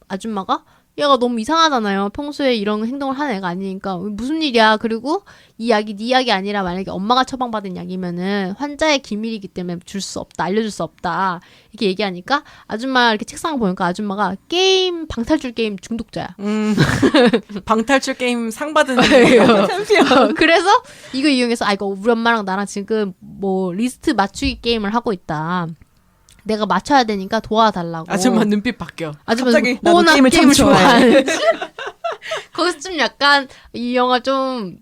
아줌마가 얘가 너무 이상하잖아요. 평소에 이런 행동을 하는 애가 아니니까 무슨 일이야. 그리고 이 약이 네 약이 아니라 만약에 엄마가 처방받은 약이면은 환자의 기밀이기 때문에 줄 수 없다. 알려줄 수 없다. 이렇게 얘기하니까 아줌마 이렇게 책상을 보니까 아줌마가 방탈출 게임 중독자야. 방탈출 게임 상 받은 그래서 이거 이용해서 이거 우리 엄마랑 나랑 지금 뭐 리스트 맞추기 게임을 하고 있다. 내가 맞춰야 되니까 도와달라고. 아줌마 눈빛 바뀌어. 아줌마 갑자기 나도 나 게임을 참 좋아해. 좋아하는지. 거기서 좀 약간 이 영화 좀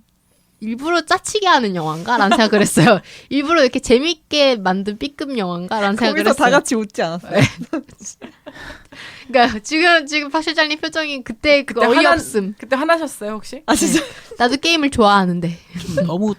일부러 짜치게 하는 영화인가? 라는 생각을 했어요. 일부러 이렇게 재밌게 만든 B급 영화인가? 라는 생각을 거기서 했어요. 다 같이 웃지 않았어요? 그러니까 지금 박 실장님 표정이 그때 그 어이없음. 그때 화나셨어요 혹시? 아 진짜. 나도 게임을 좋아하는데. 너무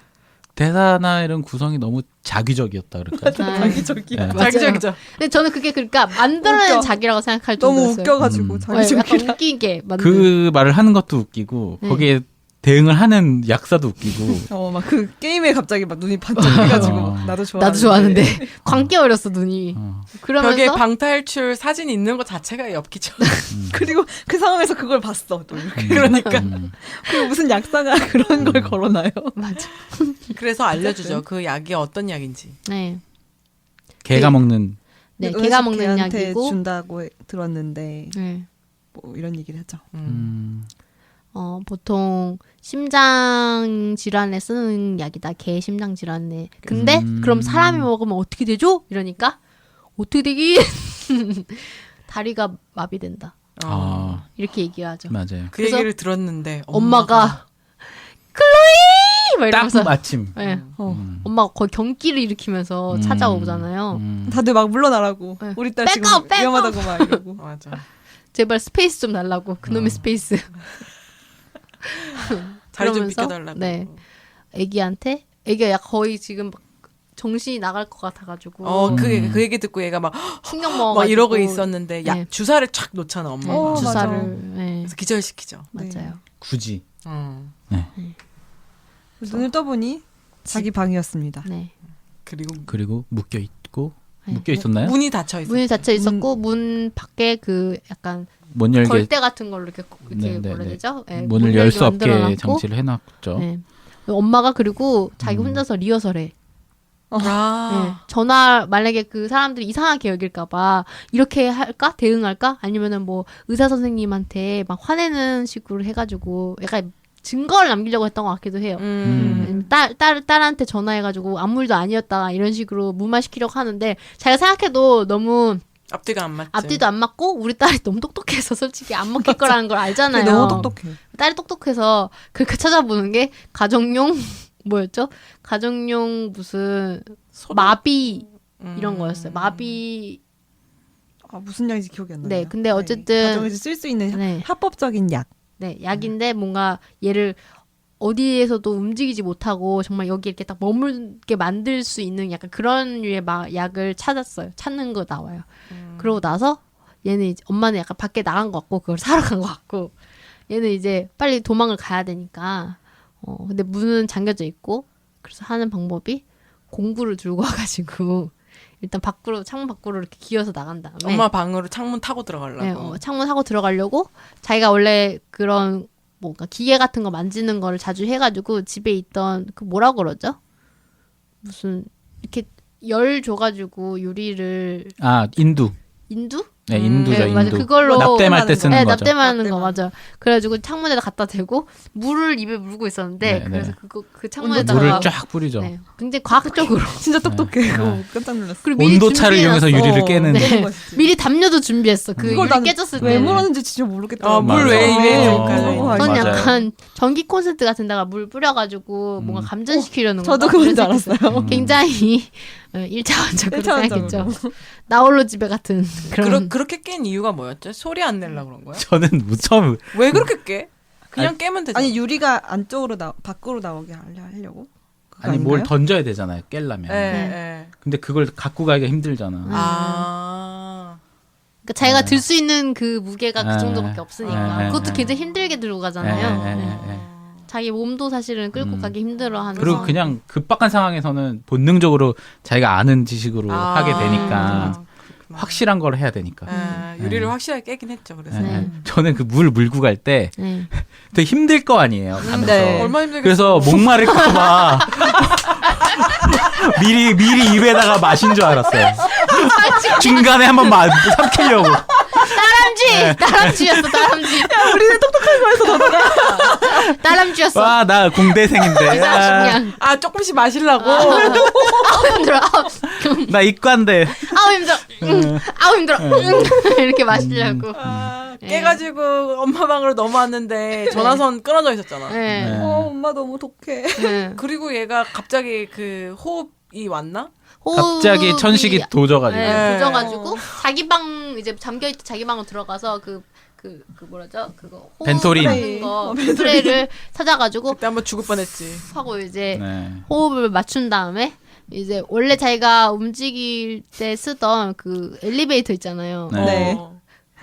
대사나 이런 구성이 너무 자기적이었다 그럴까요? 자기적이야. 네. 자기적이죠. 근데 저는 그게 그러니까 만들어낸 웃겨. 자기라고 생각할 너무 정도였어요. 웃겨가지고 음. 자기적이야. 약간 웃기게 만든. 그 말을 하는 것도 웃기고 네. 거기에 대응을 하는 약사도 웃기고 막 그 게임에 갑자기 막 눈이 반짝해가지고 막 나도 좋아. 나도 좋아하는데 광 깨어렸어 눈이. 그러면서 벽에 방탈출 사진이 있는 것 자체가 엽기죠. 그리고 그 상황에서 그걸 봤어. 또 이렇게. 그러니까 그리고 무슨 약사가 그런 걸 걸어놔요. 맞아. 그래서 알려주죠. 그 약이 어떤 약인지. 네. 개가 먹는 네, 개가 먹는 걔한테 약이고. 준다고 들었는데 네. 뭐 이런 얘기를 하죠. 보통 심장 질환에 쓰는 약이다. 개 심장 질환에. 근데 그럼 사람이 먹으면 어떻게 되죠? 이러니까 어떻게 되긴 다리가 마비된다. 아 이렇게 얘기하죠. 맞아요. 그 그래서 얘기를 들었는데 엄마가 클로이 막 딱 이러면서 마침 네. 엄마가 거의 경기를 일으키면서 찾아오잖아요. 다들 막 물러나라고. 네. 우리 딸 백업, 지금 백업! 위험하다고 막 이러고. 맞아. 제발 스페이스 좀 달라고. 그놈의 스페이스. 자리 좀 그러면서, 비켜달라고. 네. 애기한테 애기가 거의 지금 막 정신이 나갈 것 같아가지고 그 얘기 듣고 얘가 막 충격 먹어가지고 이러고 있었는데 네. 주사를 촥 놓잖아 엄마가. 주사를 맞아. 네. 그래서 기절시키죠. 맞아요. 굳이 눈을 떠보니 자기 방이었습니다. 네. 그리고 묶여 있고 네. 묶여 있었나요? 문이 닫혀 있어. 문이 닫혀 있었고 문 밖에 그 약간 못 열게 걸대 같은 걸로 이렇게 네, 네, 뭐라 네. 되죠? 네, 문을 문 열 열게 수 없게 만들어놨고, 장치를 해놨죠. 네. 엄마가 그리고 자기 혼자서 리허설해. 아. 네. 전화 만약에 그 사람들이 이상하게 여길까봐 이렇게 할까 대응할까 아니면은 뭐 의사 선생님한테 막 화내는 식으로 해가지고 약간 증거를 남기려고 했던 것 같기도 해요. 딸한테 전화해가지고 아무 일도 아니었다 이런 식으로 무마시키려고 하는데 자기가 생각해도 너무 앞뒤가 안 맞지. 앞뒤도 안 맞고 우리 딸이 너무 똑똑해서 솔직히 안 먹힐 거라는 걸 알잖아요. 너무 똑똑해. 딸이 똑똑해서 그렇게 찾아보는 게 가정용 뭐였죠? 가정용 무슨 마비 이런 거였어요. 마비. 아, 무슨 약인지 기억이 안 나요. 네, 근데 어쨌든 가정에서 쓸 수 있는 네. 합법적인 약. 네, 약인데 뭔가 얘를 어디에서도 움직이지 못하고 정말 여기 이렇게 딱 머물게 만들 수 있는 약간 그런 류의 약을 찾았어요. 찾는 거 나와요. 그러고 나서 얘는 이제 엄마는 약간 밖에 나간 것 같고 그걸 사러 간 것 같고 얘는 이제 빨리 도망을 가야 되니까 근데 문은 잠겨져 있고 그래서 하는 방법이 공구를 들고 와가지고 일단 창문 밖으로 이렇게 기어서 나간 다음에 엄마 방으로 창문 타고 들어가려고. 네, 창문 하고 들어가려고 자기가 원래 그런 뭔가 기계 같은 거 만지는 거를 자주 해가지고 집에 있던 그 뭐라 그러죠? 무슨 이렇게 열 줘가지고 유리를 아 인두. 인두? 네 인두죠 인두. 맞아 그걸로 납땜할 때 쓰는 네, 거죠. 납땜하는 거 맞아. 그래가지고 창문에다 갖다 대고 물을 입에 물고 있었는데 네, 그래서 네. 그 창문에다가 물을 쫙 뿌리죠. 네, 굉장히 과학적으로 진짜 똑똑해. 그거 네. 깜짝 놀랐어. 그리고 미리 온도차를 이용해서 준비해놨어. 유리를 깨는. 네. 것이지. 미리 담요도 준비했어. 그 그걸 유리 난 깨졌을 때. 왜 물었는지 진짜 모르겠다. 물 맞아. 왜 입에 어, 들어가요? 그런 거 그건 맞아요. 약간 전기 콘센트 같은 데가 물 뿌려가지고 뭔가 감전시키려는 거. 저도 그건 줄 알았어요. 굉장히 1차원적으로 일차원적으로. 생각했죠. 나홀로 집에 같은 그런. 그렇게 깬 이유가 뭐였죠? 소리 안 내려고 그런 거야? 저는 처음 왜 그렇게 깨? 그냥 깨면 되잖아. 아니 유리가 안쪽으로 밖으로 나오게 하려고? 그거 아니 뭘 아닌가요? 던져야 되잖아요. 깰려면. 예, 예. 근데 그걸 갖고 가기가 힘들잖아. 아. 그러니까 자기가 들 수 있는 그 무게가 네. 그 정도밖에 없으니까. 네. 그것도 굉장히 힘들게 들고 가잖아요. 네, 네, 네. 네. 자기 몸도 사실은 끌고 가기 힘들어하는. 그리고 상황. 그냥 급박한 상황에서는 본능적으로 자기가 아는 지식으로 하게 되니까 그렇구나. 확실한 걸 해야 되니까. 유리를 확실하게 깨긴 했죠. 그래서 네. 저는 그 물 물고 갈 때 네. 되게 힘들 거 아니에요. 가면서. 네. 얼마나 힘들겠어. 그래서 목마를까봐 미리 입에다가 마신 줄 알았어요. 중간에 한번 삼키려고. 다람쥐였어, 다람쥐. 야, 우리는 똑똑한 거에서 너가. 다람쥐였어. 와, 나 공대생인데. 그냥. 아 조금씩 마시려고. 아우 힘들어. 나 이과인데. 아우 힘들어. 아우 힘들어. 이렇게 마시려고. 깨가지고 엄마 방으로 넘어왔는데 전화선 끊어져 있었잖아. 네. 네. 엄마 너무 독해. 네. 그리고 얘가 갑자기 그 호흡이 왔나? 갑자기 천식이 도져가지고. 네, 도져가지고 자기 방 이제 잠겨있던 자기 방으로 들어가서 그 뭐라죠? 그거 호흡 벤토린. 하는 거 스프레이를 찾아가지고 그때 한번 죽을 뻔했지. 하고 이제 네. 호흡을 맞춘 다음에 이제 원래 자기가 움직일 때 쓰던 그 엘리베이터 있잖아요. 네. 네.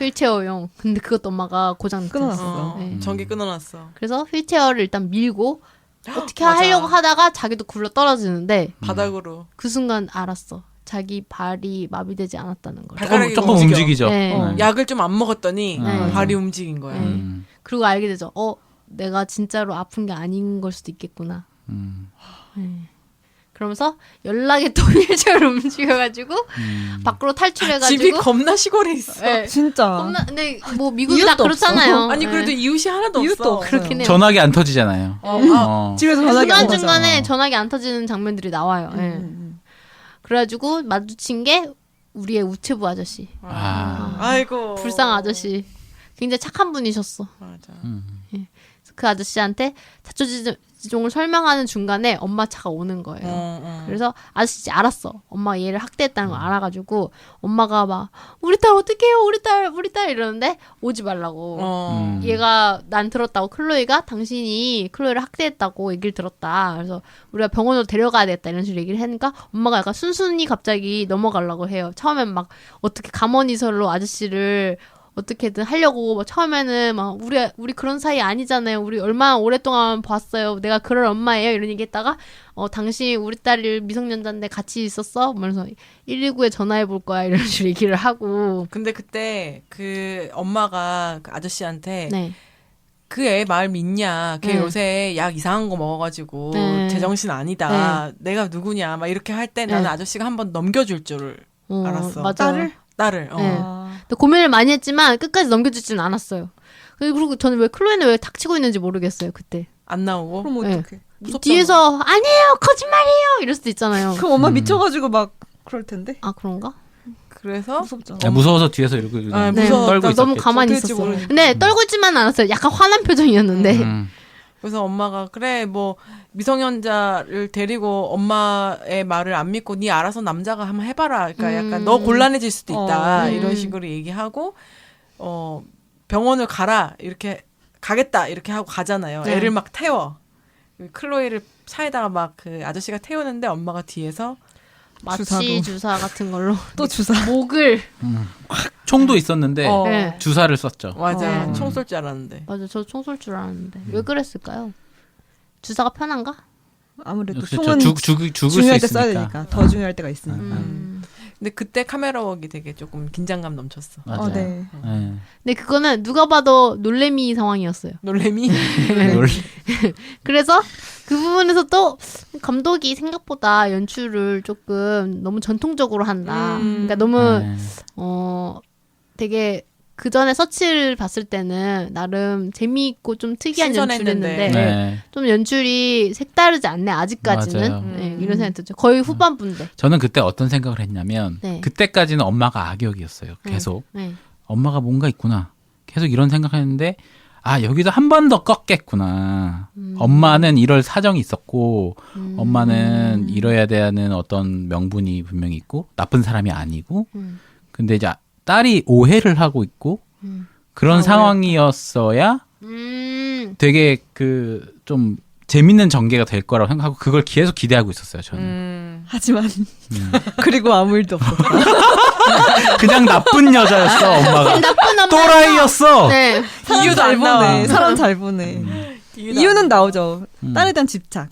휠체어용. 근데 그것도 엄마가 고장 끊어놨어. 네. 전기 끊어놨어. 그래서 휠체어를 일단 밀고 어떻게 맞아. 하려고 하다가 자기도 굴러 떨어지는데 바닥으로. 그 순간 알았어. 자기 발이 마비되지 않았다는 걸. 발가락이 조금 움직여. 움직이죠. 네. 네. 약을 좀 안 먹었더니 네. 발이 움직인 거야. 네. 그리고 알게 되죠. 내가 진짜로 아픈 게 아닌 걸 수도 있겠구나. 네. 그러면서 연락에 또 휠체어를 움직여가지고 밖으로 탈출해가지고 집이 겁나 시골에 있어. 네. 진짜. 겁나 근데 뭐 미국이 다 이웃도 그렇잖아요. 아니 그래도 이웃이 하나도 이웃도 없어. 그렇긴 해요. 전화기 안 터지잖아요. 집에서 전화기 안 중간 오잖아. 중간에 전화기 안 터지는 장면들이 나와요. 예. 그래가지고 마주친 게 우리의 우체부 아저씨, 아이고. 불쌍 아저씨, 굉장히 착한 분이셨어. 맞아. 그 아저씨한테 자초지종을 설명하는 중간에 엄마 차가 오는 거예요. 그래서 아저씨 알았어. 엄마가 얘를 학대했다는 걸 알아가지고 엄마가 막 우리 딸 어떡해요, 우리 딸 이러는데 오지 말라고. 얘가 난 들었다고 클로이가 당신이 클로이를 학대했다고 얘기를 들었다. 그래서 우리가 병원으로 데려가야 되겠다 이런 식으로 얘기를 하니까 엄마가 약간 순순히 갑자기 넘어가려고 해요. 처음엔 막 어떻게 감언이설로 아저씨를 어떻게든 하려고 막 처음에는 막 우리 그런 사이 아니잖아요. 우리 얼마나 오랫동안 봤어요. 내가 그럴 엄마예요. 이런 얘기했다가 당신 우리 딸이 미성년자인데 같이 있었어? 그러면서 119에 전화해 볼 거야. 이런 식으로 얘기를 하고. 근데 그때 그 엄마가 그 아저씨한테 네. 그 애 말 믿냐? 걔 네. 요새 약 이상한 거 먹어가지고 네. 제정신 아니다. 내가 누구냐? 막 이렇게 할 때 나는 아저씨가 한번 넘겨줄 줄을 알았어. 맞아요. 딸을. 네. 근데 고민을 많이 했지만 끝까지 넘겨주지는 않았어요. 그리고 저는 왜 클로이는 왜 닥치고 있는지 모르겠어요. 그때. 안 나오고. 그럼 네. 어떡해. 무섭잖아. 뒤에서 아니에요 거짓말이에요 이럴 수도 있잖아요. 그럼 엄마 미쳐가지고 막 그럴 텐데. 아 그런가? 그래서 무섭잖아. 야, 무서워서 뒤에서 이러고 아, 네. 무서워. 떨고 너무 있었겠지. 가만히 어떨지 있었어요. 모르니까. 근데 떨고 있지만 않았어요. 약간 화난 표정이었는데. 그래서 엄마가 그래 뭐 미성년자를 데리고 엄마의 말을 안 믿고 네 알아서 남자가 한번 해봐라. 그러니까 약간 너 곤란해질 수도 있다. 이런 식으로 얘기하고 병원을 가라 이렇게 가겠다 이렇게 하고 가잖아요. 네. 애를 막 태워. 클로이를 차에다가 막 그 아저씨가 태우는데 엄마가 뒤에서 마취 주사로. 주사 같은 걸로 또 주사. 목을 총도 있었는데 네. 주사를 썼죠. 맞아 총 쏠 줄 알았는데. 맞아 저 총 쏠 줄 알았는데 왜 그랬을까요? 주사가 편한가? 아무래도 그렇죠. 총은 죽을 수 중요할 때 써야 있으니까. 되니까. 더 중요할 때가 있으니까. 근데 그때 카메라 웍이 되게 조금 긴장감 넘쳤어. 맞아요. 네. 네. 근데 그거는 누가 봐도 놀래미 상황이었어요. 놀래미. 그래서 그 부분에서 또 감독이 생각보다 연출을 조금 너무 전통적으로 한다. 그러니까 너무 네. 되게 그 전에 서치를 봤을 때는 나름 재미있고 좀 특이한 신선했는데. 연출이었는데 네. 좀 연출이 색다르지 않네 아직까지는. 맞아요. 네, 이런 생각이 들죠. 거의 후반부인데. 저는 그때 어떤 생각을 했냐면 네. 그때까지는 엄마가 악역이었어요. 계속 네. 엄마가 뭔가 있구나. 계속 이런 생각했는데 아 여기서 한 번 더 꺾겠구나. 엄마는 이럴 사정이 있었고 엄마는 이뤄야 되는 어떤 명분이 분명히 있고 나쁜 사람이 아니고 근데 이제 딸이 오해를 하고 있고 그런 상황이었어야 되게 그 좀 재밌는 전개가 될 거라고 생각하고 그걸 계속 기대하고 있었어요. 저는 하지만 그리고 아무 일도 없어. 그냥 나쁜 여자였어 엄마가. 나쁜 엄마. 또라이였어. 네. 이유도 잘 안 나와. 보네. 사람 잘 보네. 이유는 나오죠. 딸에 대한 집착.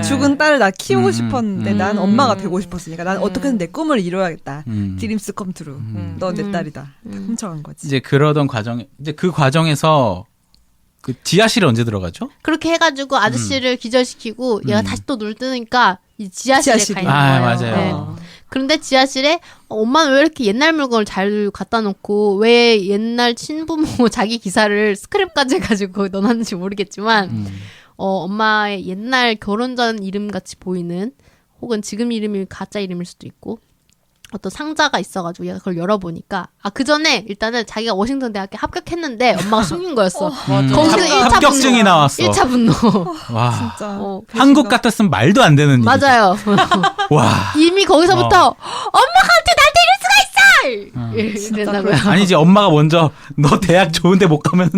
죽은 딸을 나 키우고 싶었는데 난 엄마가 되고 싶었으니까 난 어떻게든 내 꿈을 이뤄야겠다. 드림스 컴 트루. 너 내 딸이다. 훔쳐간 거지. 이제 그러던 과정 이제 그 과정에서 그 지하실에 언제 들어가죠? 그렇게 해가지고 아저씨를 기절시키고 얘가 다시 또 눈을 뜨니까 이 지하실에 지하실이. 가 있는 아, 거예요. 맞아요. 그런데 지하실에 엄마는 왜 이렇게 옛날 물건을 잘 갖다 놓고 왜 옛날 친부모 자기 기사를 스크랩까지 해가지고 넣어놨는지 모르겠지만 엄마의 옛날 결혼 전 이름 같이 보이는 혹은 지금 이름이 가짜 이름일 수도 있고 어떤 상자가 있어가지고 얘가 그걸 열어보니까 그 전에 일단은 자기가 워싱턴 대학에 합격했는데 엄마가 숨긴 거였어. 거기서 1차 합격증이 분노. 나왔어. 1차 분노. 와. 진짜. 한국 같았으면 말도 안 되는 일이죠. 맞아요. 와. 이미 거기서부터 엄마가 어떻게 날 데릴 수가 있어! 이랬나고요. 아니지 엄마가 먼저 너 대학 좋은데 못 가면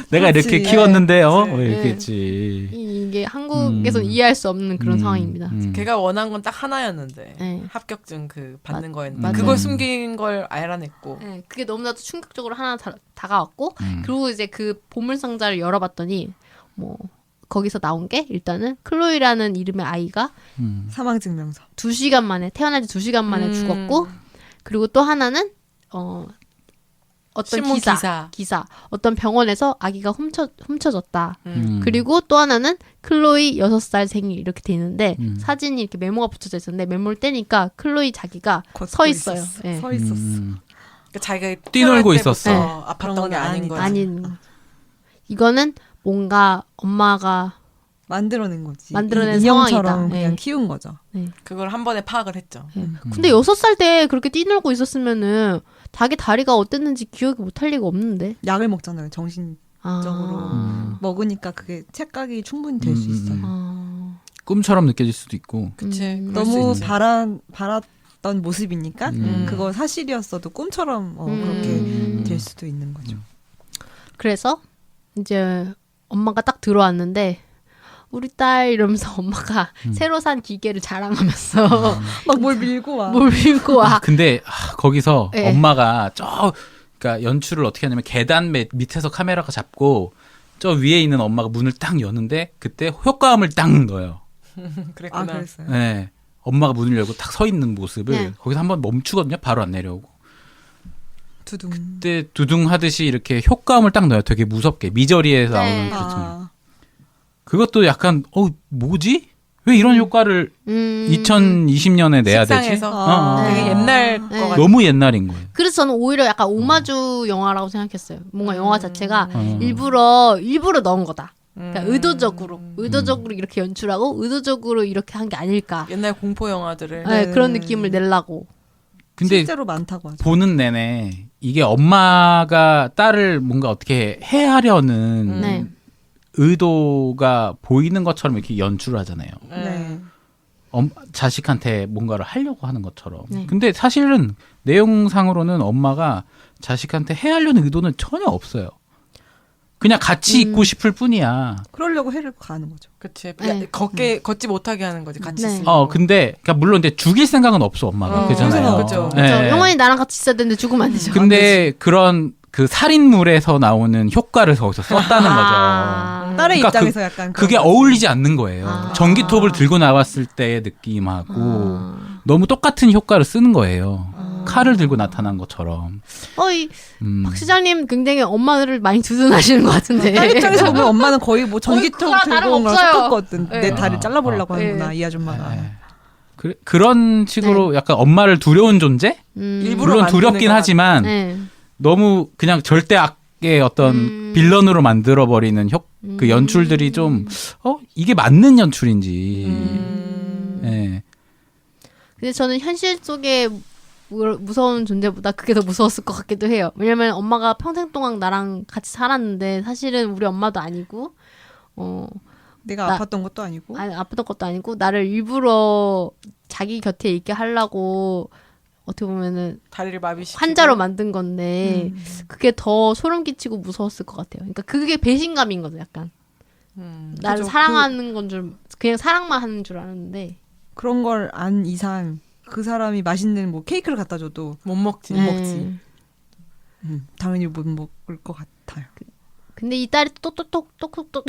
내가 그렇지. 이렇게 키웠는데 네. 이렇게 했지. 이게 한국에서는 이해할 수 없는 그런 상황입니다. 걔가 원한 건 딱 하나였는데 네. 합격증 그 받는 거였는데 맞아요. 그걸 숨긴 걸 알아냈고 네, 그게 너무나도 충격적으로 하나 다가왔고 그리고 이제 그 보물 상자를 열어봤더니 뭐 거기서 나온 게 일단은 클로이라는 이름의 아이가 사망 증명서. 2시간 만에 태어난 지 2시간 만에 죽었고 그리고 또 하나는 어떤 신문 기사 어떤 병원에서 아기가 훔쳐졌다. 그리고 또 하나는 클로이 6살 생일 이렇게 돼 있는데 사진이 이렇게 메모가 붙여져 있었는데 메모를 떼니까 클로이 자기가 서 있어요. 예. 서 있었어. 그러니까 자기가 뛰놀고 태어날 있었어. 때부터 그런 아팠던 건 게 아닌 거지. 아닌 이거는 뭔가 엄마가 만들어낸 거지. 만들어낸 인형처럼 상황이다. 그냥 네. 키운 거죠. 그걸 한 번에 파악을 했죠. 근데 6살 때 그렇게 뛰놀고 있었으면은 자기 다리가 어땠는지 기억이 못할 리가 없는데. 약을 먹잖아요. 정신적으로 먹으니까 그게 착각이 충분히 될 수 있어요. 꿈처럼 느껴질 수도 있고. 그치. 그럴 수 너무 있지. 바랐던 모습이니까 그거 사실이었어도 꿈처럼 그렇게 될 수도 있는 거죠. 그래서 이제 엄마가 딱 들어왔는데 우리 딸 이러면서 엄마가 새로 산 기계를 자랑하면서 막 뭘 밀고 와. 뭘 밀고 와. 근데 거기서 네. 엄마가 그러니까 연출을 어떻게 하냐면 계단 밑에서 카메라가 잡고 저 위에 있는 엄마가 문을 딱 여는데 그때 효과음을 딱 넣어요. 그랬구나. 아, 그랬어요. 네. 엄마가 문을 열고 딱 서 있는 모습을 네. 거기서 한번 멈추거든요. 바로 안 내려오고. 두둥. 그때 두둥 하듯이 이렇게 효과음을 딱 넣어요. 되게 무섭게 미저리에서 나오는 그렇잖아요. 그것도 약간 뭐지? 왜 이런 효과를 2020년에 내야 되지? 식상해서 되게 옛날 거 같아. 너무 옛날인 거예요. 그래서 저는 오히려 약간 오마주 영화라고 생각했어요. 뭔가 영화 자체가 일부러 넣은 거다. 그러니까 의도적으로 이렇게 연출하고 의도적으로 이렇게 한 게 아닐까. 옛날 공포 영화들을 네, 그런 느낌을 내려고. 근데 실제로 많다고 하죠. 보는 내내 이게 엄마가 딸을 뭔가 어떻게 해하려는 네. 의도가 보이는 것처럼 이렇게 연출을 하잖아요. 네. 자식한테 뭔가를 하려고 하는 것처럼. 네. 근데 사실은 내용상으로는 엄마가 자식한테 해하려는 의도는 전혀 없어요. 그냥 같이 있고 싶을 뿐이야. 그러려고 해를 가는 거죠. 그치. 네. 걷지 못하게 하는 거지. 같이 네. 있으려고. 근데 그러니까 물론 근데 죽일 생각은 없어 엄마가. 그잖아요. 그죠. 네. 영원히 나랑 같이 있어야 되는데 죽으면 안 되죠. 근데 그런 그 살인물에서 나오는 효과를 거기서 썼다는 아. 거죠. 딸의 그러니까 입장에서 약간 그게 그런 거지. 어울리지 않는 거예요. 아. 전기톱을 들고 나왔을 때의 느낌하고 너무 똑같은 효과를 쓰는 거예요. 칼을 들고 나타난 것처럼. 박 시장님 굉장히 엄마를 많이 두둔하시는 것 같은데. 딸 입장에서 보면 엄마는 거의 뭐 전기톱 그거랑 들고 온 거랑 다름없어요. 똑같거든. 네. 내 다리를 잘라보려고 네. 하는구나 이 아줌마가. 네. 그런 식으로 약간 엄마를 두려운 존재? 일부러 물론 만드는 두렵긴 것 하지만 네. 너무 그냥 절대 악의 어떤 빌런으로 만들어버리는 그 연출들이 좀 이게 맞는 연출인지. 네. 근데 저는 현실 속에 무서운 존재보다 그게 더 무서웠을 것 같기도 해요. 왜냐면 엄마가 평생 동안 나랑 같이 살았는데 사실은 우리 엄마도 아니고 내가 아팠던 것도 아니고. 아팠던 것도 아니고 나를 일부러 자기 곁에 있게 하려고 어떻게 보면은 다리를 마비시키고. 환자로 만든 건데 그게 더 소름 끼치고 무서웠을 것 같아요. 그러니까 그게 배신감인 거죠, 약간. 나를 그죠. 사랑하는 건 줄 그냥 사랑만 하는 줄 알았는데. 그런 걸 안 이상 그 사람이 맛있는 뭐 케이크를 갖다 줘도 못 먹지. 네. 먹지. 당연히 못 먹을 것 같아요. 근데 이 딸이 똑똑똑똑똑똑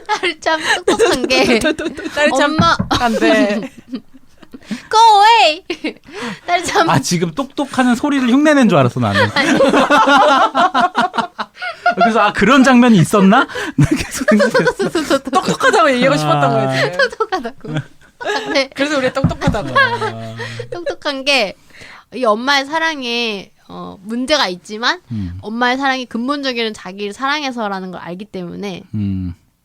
딸이 참 똑똑한 게 딸이 참 엄마 안 돼. go away. 딸이 참 지금 똑똑하는 소리를 흉내낸 줄 알았어 나는. 그래서 그런 장면이 있었나? 나 계속 생각했어. 똑똑하다고 얘기하고 싶었던 거지. 똑똑하다고. 네. 그래서 우리 똑똑하다고. 똑똑한 게 이 엄마의 사랑에 문제가 있지만 엄마의 사랑이 근본적인 자기를 사랑해서라는 걸 알기 때문에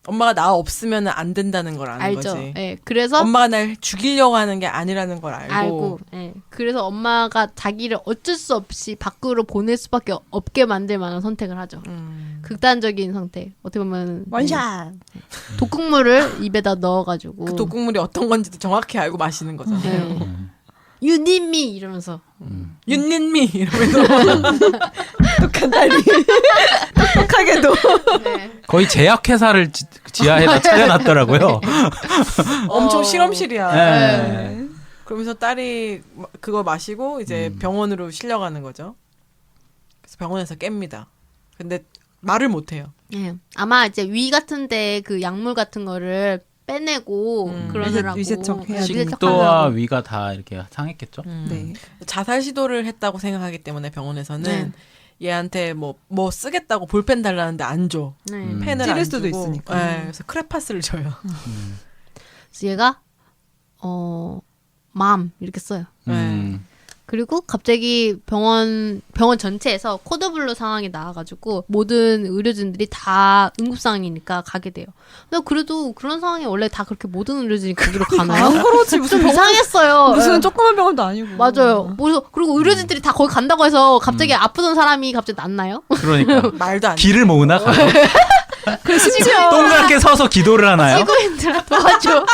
엄마가 나 없으면 안 된다는 걸 아는 알죠. 거지. 예. 그래서 엄마가 날 죽이려고 하는 게 아니라는 걸 알고. 예. 그래서 엄마가 자기를 어쩔 수 없이 밖으로 보낼 수밖에 없게 만들 만한 선택을 하죠. 극단적인 선택. 어떻게 보면 원샷. 독극물을 입에다 넣어가지고 그 독극물이 어떤 건지도 정확히 알고 마시는 거잖아. 네. You need me 이러면서 윤린미 이러면서 똑똑한 딸이 똑똑하게도 거의 제약회사를 지하에다 차려놨더라고요. 엄청 실험실이야. 네. 그러면서 딸이 그거 마시고 이제 병원으로 실려가는 거죠. 그래서 병원에서 깹니다. 근데 말을 못 해요. 예. 아마 이제 위 같은데 그 약물 같은 거를 빼내고 그러느라고 위세척 해야 위세척 식도와 하려고. 위가 다 이렇게 상했겠죠. 네. 자살 시도를 했다고 생각하기 때문에 병원에서는 네. 얘한테 뭐 쓰겠다고 볼펜 달라는데 안 줘. 네. 펜을 찌를 안 수도 주고. 있으니까. 네, 그래서 크레파스를 줘요. 그래서 얘가 맘 이렇게 써요. 그리고 갑자기 병원 전체에서 코드블루 상황이 나와가지고 모든 의료진들이 다 응급 상황이니까 가게 돼요. 근데 그래도 그런 상황에 원래 다 그렇게 모든 의료진이 거기로 가나요? 안 그렇지 무슨 좀 이상했어요. 무슨 예. 조그만 병원도 아니고. 맞아요. 그리고 의료진들이 다 거기 간다고 해서 갑자기 아프던 사람이 갑자기 낫나요? 그러니까 말도 안 돼. 길을 모으나 가서 그 심지어 동그랗게 서서 기도를 하나요? 지구인들아 도와줘.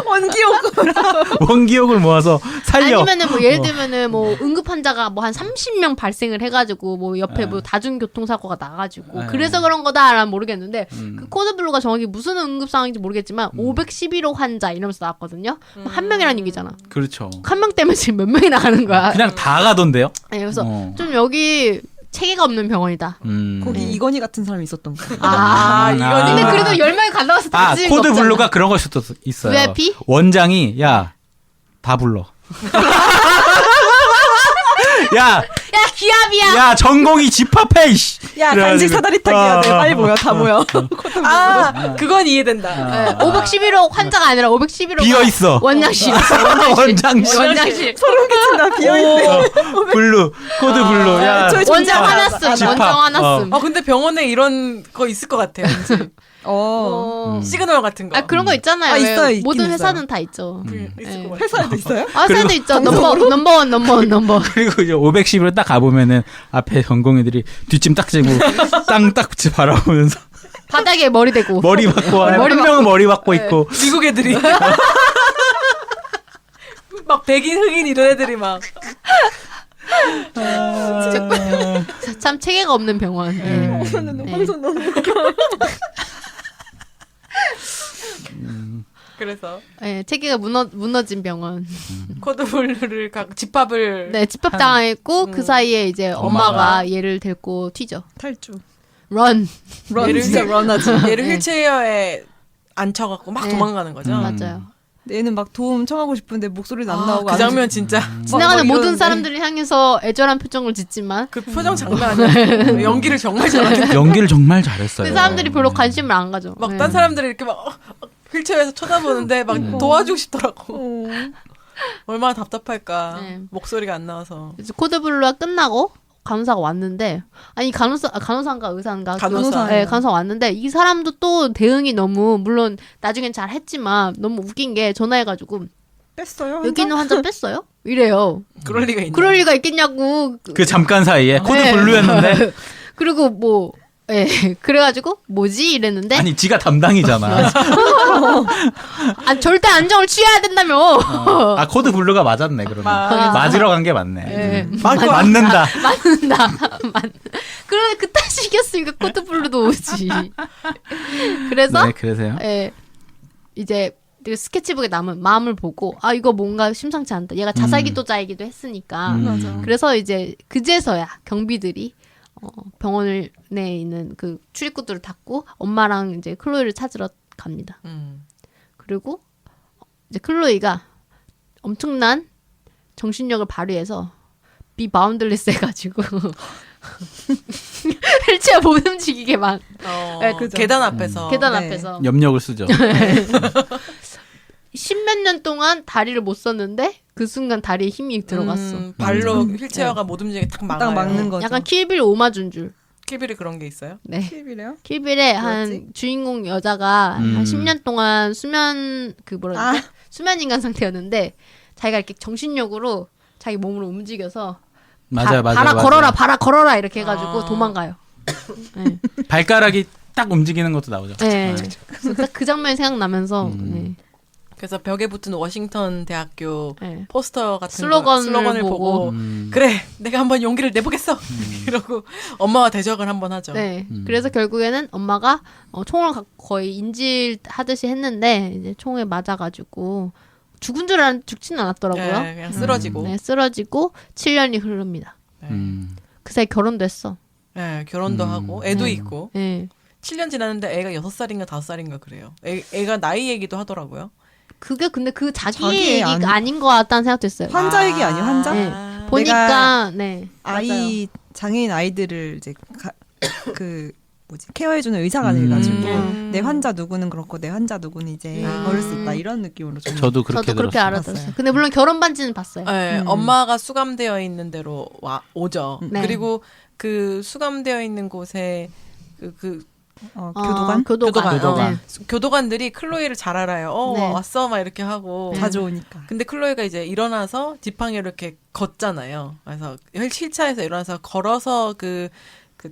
원기옥으로 원기옥을 모아서 살려. 아니면은 뭐 예를 들면은 뭐 응급 환자가 뭐 한 30명 발생을 해가지고 뭐 옆에 뭐 다중교통사고가 나가지고 네. 그래서 그런 거다라는 모르겠는데 그 코드블루가 정확히 무슨 응급 상황인지 모르겠지만 511호 환자 이러면서 나왔거든요. 한 명이라는 얘기잖아. 그렇죠. 한 명 때문에 지금 몇 명이 나가는 거야. 그냥 다 가던데요? 네, 그래서 어. 좀 여기 체계가 없는 병원이다. 거기 이건희 같은 사람이 있었던 거야. 이건 근데 그래도 10명이 간다고 해서 다 찢은 거 코드 없잖아. 블루가 그런 거 있어요. VIP? 원장이 다 불러. 야 기합이야. 전공이 집합해. 이씨. 야 그래가지고. 간식 사다리 타기 해야 돼. 빨리 모여 다 모여. 그건 이해된다. 511호 환자가 아니라 511호 비어 있어. 원장실. 원장실. 원장실. 소름 끼친다 비어있네. 블루 코드 블루. 야. 저희 원장 존재하나. 하나 쓴. 집합. 원장 하나 쓴. 근데 병원에 이런 거 있을 것 같아요. 왠지. 뭐 시그널 같은 거. 아 그런 거 있잖아요. 아, 왜 있어요. 있긴 모든 있어요. 회사는 다 있죠. 있을 것 같아요. 회사에도 있어요? 아 회사도 있죠. 넘버. 그리고 이제 510으로 딱 가보면은 앞에 전공의들이 뒷짐 딱 재고 땅 딱 바라보면서 바닥에 머리 대고. 머리 받고 한 명은 머리 받고 있고 미국 애들이 막 백인 흑인 이런 애들이 막 참 체계가 없는 병원. 네. 방송 너무 웃겨. 그래서 네, 체계가 무너진 병원. 코드블루를 집합을 네, 집합당했고 그 사이에 이제 엄마가 얘를 데리고 튀죠. 탈주. 런. 얘를 진짜 런하지. 얘를 휠체어에 앉혀갖고 막 네. 도망가는 거죠. 맞아요. 얘는 막 도움 청하고 싶은데 목소리도 안 아, 나오고 그 안 장면 진짜 지나가는 막 모든 이러는데. 사람들을 향해서 애절한 표정을 짓지만 그 표정 장난 아니야. 연기를 정말 잘하네. 연기를 정말 잘했어요. 그 사람들이 별로 관심을 안 가져. 막 네. 딴 사람들이 이렇게 막 휠체어에서 쳐다보는데 막 도와주고 싶더라고. 얼마나 답답할까. 네. 목소리가 안 나와서. 이제 코드블루가 끝나고 간호사가 왔는데 아니 간호사인가 의사인가 간호사. 네, 간호사 왔는데 이 사람도 또 대응이 너무 물론 나중엔 잘 했지만 너무 웃긴 게 전화해가지고 뺐어요. 여기 있는 환자 뺐어요? 이래요. 그럴 리가 있나. 그럴 리가 있겠냐고. 그 잠깐 사이에 코드 네. 블루였는데 그리고 뭐 예. 그래가지고 뭐지 이랬는데 아니 지가 담당이잖아. 아, 절대 안정을 취해야 된다며. 아 코드 블루가 맞았네 그러면 맞으러 간 게 맞네. 예. 맞는다. 맞는다. 그런데 그딴 식이었으니까 코드블루도 오지. 그래서 네 그러세요. 예. 이제 스케치북에 남은 마음을 보고 아 이거 뭔가 심상치 않다. 얘가 자살기도자이기도 했으니까. 맞아. 그래서 이제 그제서야 경비들이 병원에 있는 그 출입구들을 닫고 엄마랑 이제 클로이를 찾으러 갑니다. 그리고 이제 클로이가 엄청난 정신력을 발휘해서 비바운들리스 해가지고 휠체어 못 움직이게 막 네, 그죠. 계단 앞에서. 계단 네. 앞에서 염력을 쓰죠. 십몇 년 동안 다리를 못 썼는데 그 순간 다리에 힘이 들어갔어. 발로 휠체어가 못 움직이게 딱 막아요. 딱 막는 거죠. 약간 킬빌 오마준 줄. 킬빌이 그런 게 있어요? 네. 팁이래요? 킬빌에 뭐였지? 한 주인공 여자가 한 10년 동안 수면 그 뭐라 그러지? 수면 인간 상태였는데 자기가 이렇게 정신력으로 자기 몸을 움직여서 맞아요. 봐라 걸어라 이렇게 해가지고 도망가요. 네. 발가락이 딱 움직이는 것도 나오죠. 네. 그래서 딱 그 장면이 생각나면서 네. 그래서 벽에 붙은 워싱턴 대학교 네. 포스터 같은 슬로건을 보고 그래 내가 한번 용기를 내보겠어 이러고 엄마와 대적을 한번 하죠. 네. 그래서 결국에는 엄마가 총을 거의 인질하듯이 했는데 이제 총에 맞아가지고 죽은 줄 알았는데 죽지는 않았더라고요. 네, 그냥 쓰러지고. 네, 쓰러지고 7년이 흐릅니다. 그 사이 결혼도 했어. 네, 결혼도 하고 애도 있고 네. 7년 지났는데 애가 6살인가 5살인가 그래요. 애가 나이 얘기도 하더라고요. 그게 근데 그 자기 자기 얘기가 아닌 것 같다는 생각도 했어요. 환자 얘기 아니에요? 환자? 네. 보니까 네. 맞아요. 아이 장애인 아이들을 이제 그 뭐지 케어해주는 의사가 돼가지고 내 환자 누구는 그렇고 내 환자 누구는 이제 모를 수 있다 이런 느낌으로 좀 저도 그렇게 저도 그렇게 들었어요. 알아들었어요. 근데 물론 결혼 반지는 봤어요. 네, 엄마가 수감되어 있는 데로 오죠. 네. 그리고 그 수감되어 있는 곳에 교도관 교도관. 네. 교도관들이 클로이를 잘 알아요. 네. 왔어 막 이렇게 하고 자주 오니까 근데 클로이가 이제 일어나서 지팡이로 이렇게 걷잖아요. 그래서 휠체어에서 일어나서 걸어서 그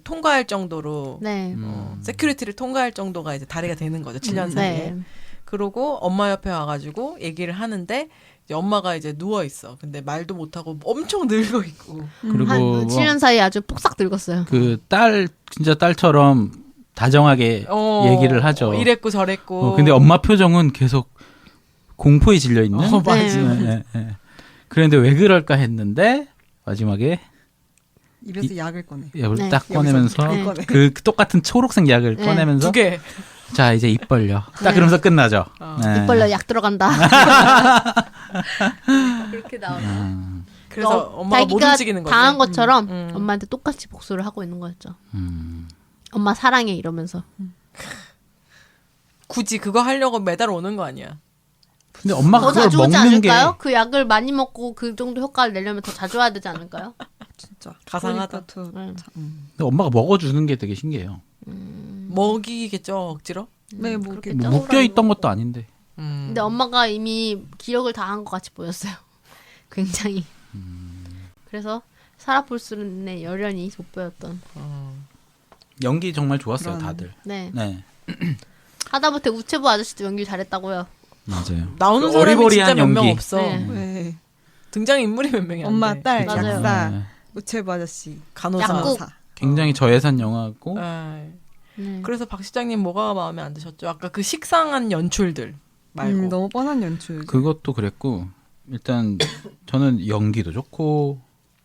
통과할 정도로 네. 세큐리티를 통과할 정도가 이제 다리가 되는 거죠. 7년 사이에. 네. 그러고 엄마 옆에 와가지고 얘기를 하는데 이제 엄마가 이제 누워 있어. 근데 말도 못하고 엄청 늙어 있고. 그리고 한 뭐 7년 사이에 아주 폭삭 늙었어요. 그 진짜 딸처럼 다정하게 얘기를 하죠. 이랬고 저랬고. 근데 엄마 표정은 계속 공포에 질려 있는. 맞아. 네. 그런데 왜 그럴까 했는데 마지막에 입에서 약을 꺼내. 약을 네. 딱 꺼내면서 네. 그 똑같은 초록색 약을 네. 꺼내면서 2개. 자 이제 입 벌려. 딱 그러면서 끝나죠. 네. 입 벌려 약 들어간다. 그렇게 나오죠. 그래서 엄마가 못 움직이는 거지. 당한 것처럼 엄마한테 똑같이 복수를 하고 있는 거였죠. 엄마 사랑해 이러면서. 굳이 그거 하려고 매달 오는 거 아니야. 근데 엄마가 더 그걸 자주 오지 먹는 게 않을까요? 그 약을 많이 먹고 그 정도 효과를 내려면 더 자주 와야 되지 않을까요? 진짜 가상하다. 그러니까 근데 엄마가 먹어주는 게 되게 신기해요. 먹이겠죠 억지로. 네, 뭐 그렇게 이렇게 쪄- 묶여 있던 것도 아닌데. 근데 엄마가 이미 기억을 다 한 것 같이 보였어요. 굉장히. 그래서 사라폴슨의 열연이 돋보였던. 연기 정말 좋았어요, 그런- 다들. 네. 네, 하다못해 우체부 아저씨도 연기 잘했다고요. 맞아요. 나오는 그 사람이 어리버리한 진짜 몇 명 연기. 없어. 네. 네. 등장 인물이 몇 명이 안 엄마, 돼. 딸, 맞아요. 약사, 네. 우체부 아저씨, 간호사. 약국. 간호사. 굉장히 저예산 영화고 네. 네. 그래서 박 시장님 뭐가 마음에 안 드셨죠? 아까 그 식상한 연출들 말고. 너무 뻔한 연출. 그것도 그랬고 일단 저는 연기도 좋고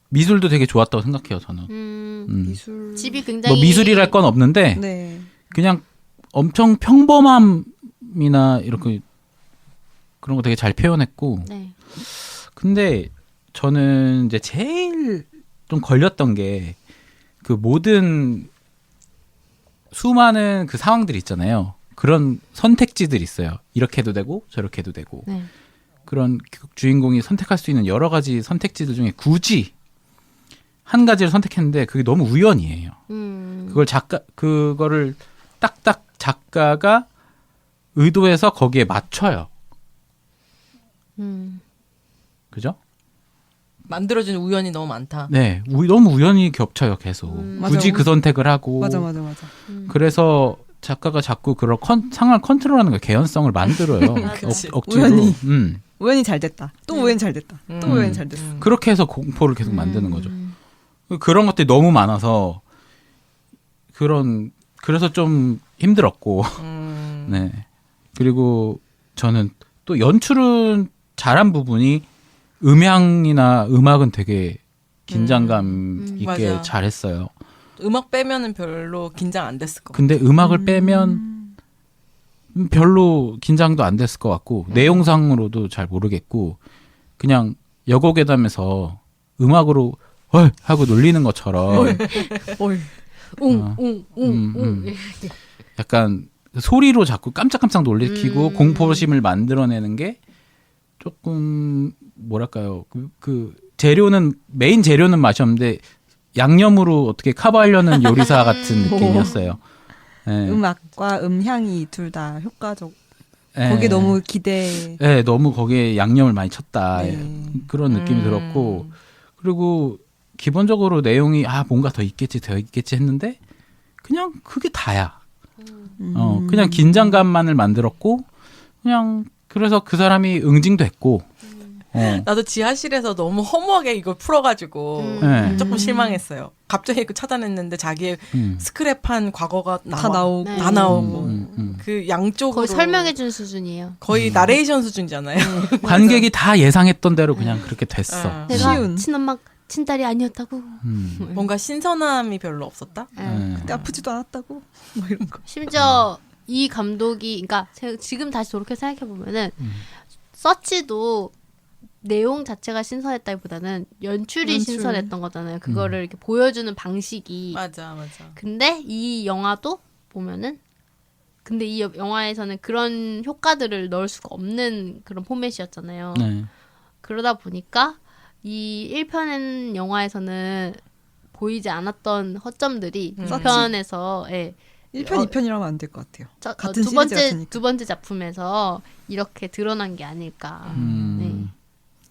미술도 되게 좋았다고 생각해요. 저는 미술. 집이 굉장히 뭐 미술이랄 건 없는데 네. 그냥 엄청 평범함이나 이렇게 그런 거 되게 잘 표현했고 네. 근데 저는 이제 제일 좀 걸렸던 게 그 모든 수많은 그 상황들이 있잖아요. 그런 선택지들이 있어요. 이렇게 해도 되고 저렇게 해도 되고 네. 그런 주인공이 선택할 수 있는 여러 가지 선택지들 중에 굳이 한 가지를 선택했는데 그게 너무 우연이에요. 그거를 딱딱 작가가 의도해서 거기에 맞춰요. 그죠? 만들어진 우연이 너무 많다. 네, 너무 우연히 겹쳐요, 계속. 굳이 맞아. 그 선택을 하고. 맞아. 그래서 작가가 자꾸 그런 상황을 컨트롤하는 거예요. 개연성을 만들어요. 그치. 억지로. 우연히. 우연히 잘 됐다. 또 우연히 잘 됐다. 또 음. 우연히 잘 됐어. 그렇게 해서 공포를 계속 만드는 거죠. 그런 것들이 너무 많아서 그래서 좀 힘들었고. 네. 그리고 저는 또 연출은 잘한 부분이 음향이나 음악은 되게 긴장감 있게 맞아. 잘했어요. 음악 빼면은 별로 긴장 안 됐을 것 같아. 근데 음악을 빼면 별로 긴장도 안 됐을 것 같고 내용상으로도 잘 모르겠고 그냥 여고괴담에서 음악으로 헐 하고 놀리는 것처럼 약간 소리로 자꾸 깜짝깜짝 놀래키고 공포심을 만들어내는 게 조금 뭐랄까요 그 재료는 메인 재료는 맛이 없는데 양념으로 어떻게 커버하려는 요리사 같은 느낌이었어요. 네. 음악과 음향이 둘 다 효과적. 네. 거기에 너무 기대. 네, 너무 거기에 양념을 많이 쳤다. 네. 그런 느낌이 들었고 그리고 기본적으로 내용이 뭔가 더 있겠지 했는데 그냥 그게 다야. 그냥 긴장감만을 만들었고 그냥 그래서 그 사람이 응징도 했고 나도 지하실에서 너무 허무하게 이걸 풀어가지고 네. 조금 실망했어요. 갑자기 그 차단했는데 자기의 스크랩한 과거가 다 나오고. 네. 다 나오고 그 양쪽으로 거의 설명해준 수준이에요. 거의 나레이션 수준이잖아요. 관객이 다 예상했던 대로 그냥 그렇게 됐어. 내가 쉬운. 친엄마 친딸이 아니었다고. 뭔가 신선함이 별로 없었다. 네. 그때 아프지도 않았다고. 뭐 이런 거. 심지어 이 감독이, 그러니까 제가 지금 다시 저렇게 생각해 보면은 서치도 내용 자체가 신선했다기보다는 연출이 연출. 신선했던 거잖아요. 그거를 이렇게 보여주는 방식이. 맞아. 근데 이 영화도 보면은 근데 이 영화에서는 그런 효과들을 넣을 수가 없는 그런 포맷이었잖아요. 네. 그러다 보니까 이 1편 영화에서는 보이지 않았던 허점들이 2편에서 1편, 2편이라면 안 될 것 같아요. 같은 두 시리즈 같으니까. 두 번째 작품에서 이렇게 드러난 게 아닐까. 네.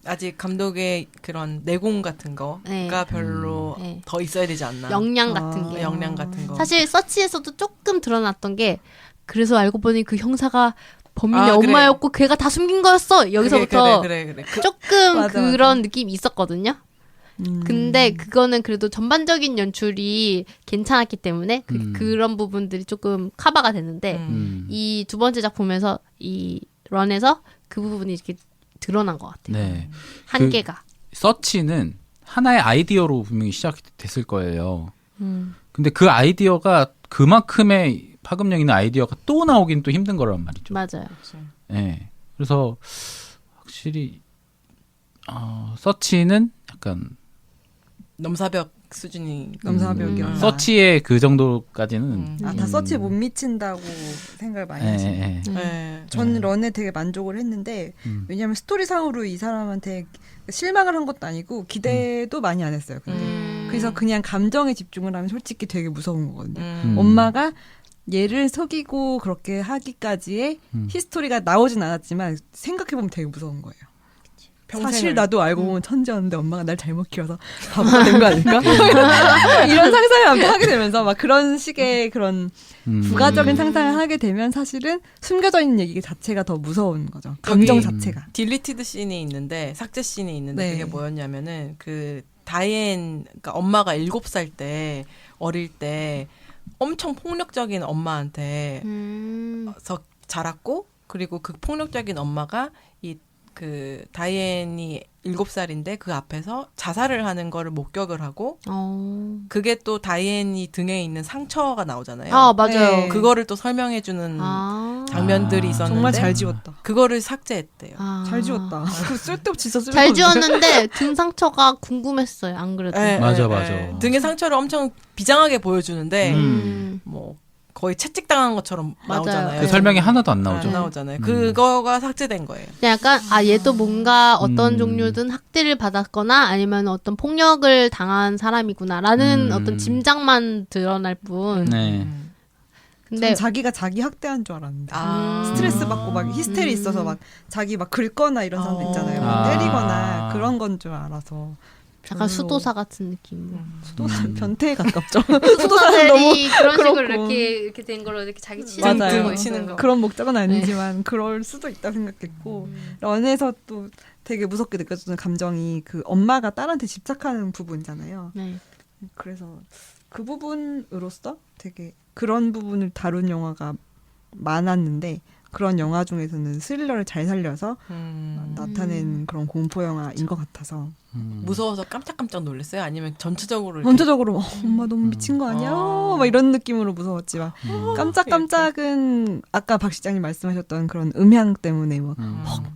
아직 감독의 그런 내공 같은 거가 네. 별로 네. 더 있어야 되지 않나. 역량 같은 게. 역량 같은 거. 사실 서치에서도 조금 드러났던 게 그래서 알고 보니 그 형사가 범인의 아, 그래. 엄마였고 걔가 다 숨긴 거였어. 여기서부터 그래. 조금 맞아, 그런 느낌이 있었거든요. 근데 그거는 그래도 전반적인 연출이 괜찮았기 때문에 그런 부분들이 조금 커버가 됐는데 이 두 번째 작품에서 이 런에서 그 부분이 이렇게 드러난 것 같아요. 네. 한계가. 서치는 하나의 아이디어로 분명히 시작됐을 거예요. 근데 그 아이디어가 그만큼의 파급력 있는 아이디어가 또 나오긴 또 힘든 거란 말이죠. 맞아요. 네. 그래서 확실히 서치는 약간 넘사벽 수준이. 넘사벽이었나. 서치의 그 정도까지는 다 서치에 못 미친다고 생각을 많이 하시네. 네. 전 런에 되게 만족을 했는데 왜냐하면 스토리상으로 이 사람한테 실망을 한 것도 아니고 기대도 많이 안 했어요. 근데 그래서 그냥 감정에 집중을 하면 솔직히 되게 무서운 거거든요. 엄마가 얘를 속이고 그렇게 하기까지의 히스토리가 나오진 않았지만 생각해보면 되게 무서운 거예요. 사실 나도 알고 보면 천재였는데 엄마가 날 잘못 키워서 바보가 된 거 아닐까? 이런 상상을 하게 되면서 막 그런 식의 그런 부가적인 상상을 하게 되면 사실은 숨겨져 있는 얘기 자체가 더 무서운 거죠. 감정 여기 자체가. 딜리티드 씬이 있는데 삭제 씬이 있는데 네. 그게 뭐였냐면은 그 다이앤 그러니까 엄마가 7살 때 어릴 때 엄청 폭력적인 엄마한테 서 자랐고 그리고 그 폭력적인 엄마가 이 그 다이앤이 7살인데 그 앞에서 자살을 하는 거를 목격을 하고 그게 또 다이앤이 등에 있는 상처가 나오잖아요. 아 맞아요. 네. 그거를 또 설명해주는 장면들이 있었는데 정말 잘 지웠다. 그거를 삭제했대요. 잘 지웠다. 그 쓸데없이 진짜 쓸데없는데. 잘 지웠는데 등 상처가 궁금했어요. 안 그래도. 예, 맞아, 예, 맞아. 예. 등의 상처를 엄청 비장하게 보여주는데 뭐 거의 채찍당한 것처럼 맞아요. 나오잖아요. 그 설명이 하나도 안 나오죠. 안 나오잖아요. 그거가 삭제된 거예요. 그냥 약간 얘도 뭔가 어떤 종류든 학대를 받았거나 아니면 어떤 폭력을 당한 사람이구나라는 어떤 짐작만 드러날 뿐. 네. 근데 전 자기가 자기 학대한 줄 알았는데 아. 스트레스 받고 막 히스테리 있어서 막 자기 막 긁거나 이런 사람도 있잖아요. 막 아. 때리거나 그런 건 줄 알아서 약간 별로 수도사 같은 느낌. 수도사 변태에 가깝죠. 수도사들이 그런 식으로 그렇고. 이렇게 된 거로 이렇게 자기 치는 맞아요. 거 치는 거. 그런 목적은 아니지만 그럴 수도 있다 생각했고 런에서 또 되게 무섭게 느껴지는 감정이 그 엄마가 딸한테 집착하는 부분이잖아요. 네. 그래서 그 부분으로서 되게 그런 부분을 다룬 영화가 많았는데 그런 영화 중에서는 스릴러를 잘 살려서 나타낸 그런 공포 영화인 것 같아서 무서워서 깜짝깜짝 놀랐어요? 아니면 전체적으로 이렇게 전체적으로 엄마 너무 미친 거 아니야? 막 이런 느낌으로 무서웠지만 깜짝깜짝은 아까 박 시장님 말씀하셨던 그런 음향 때문에 막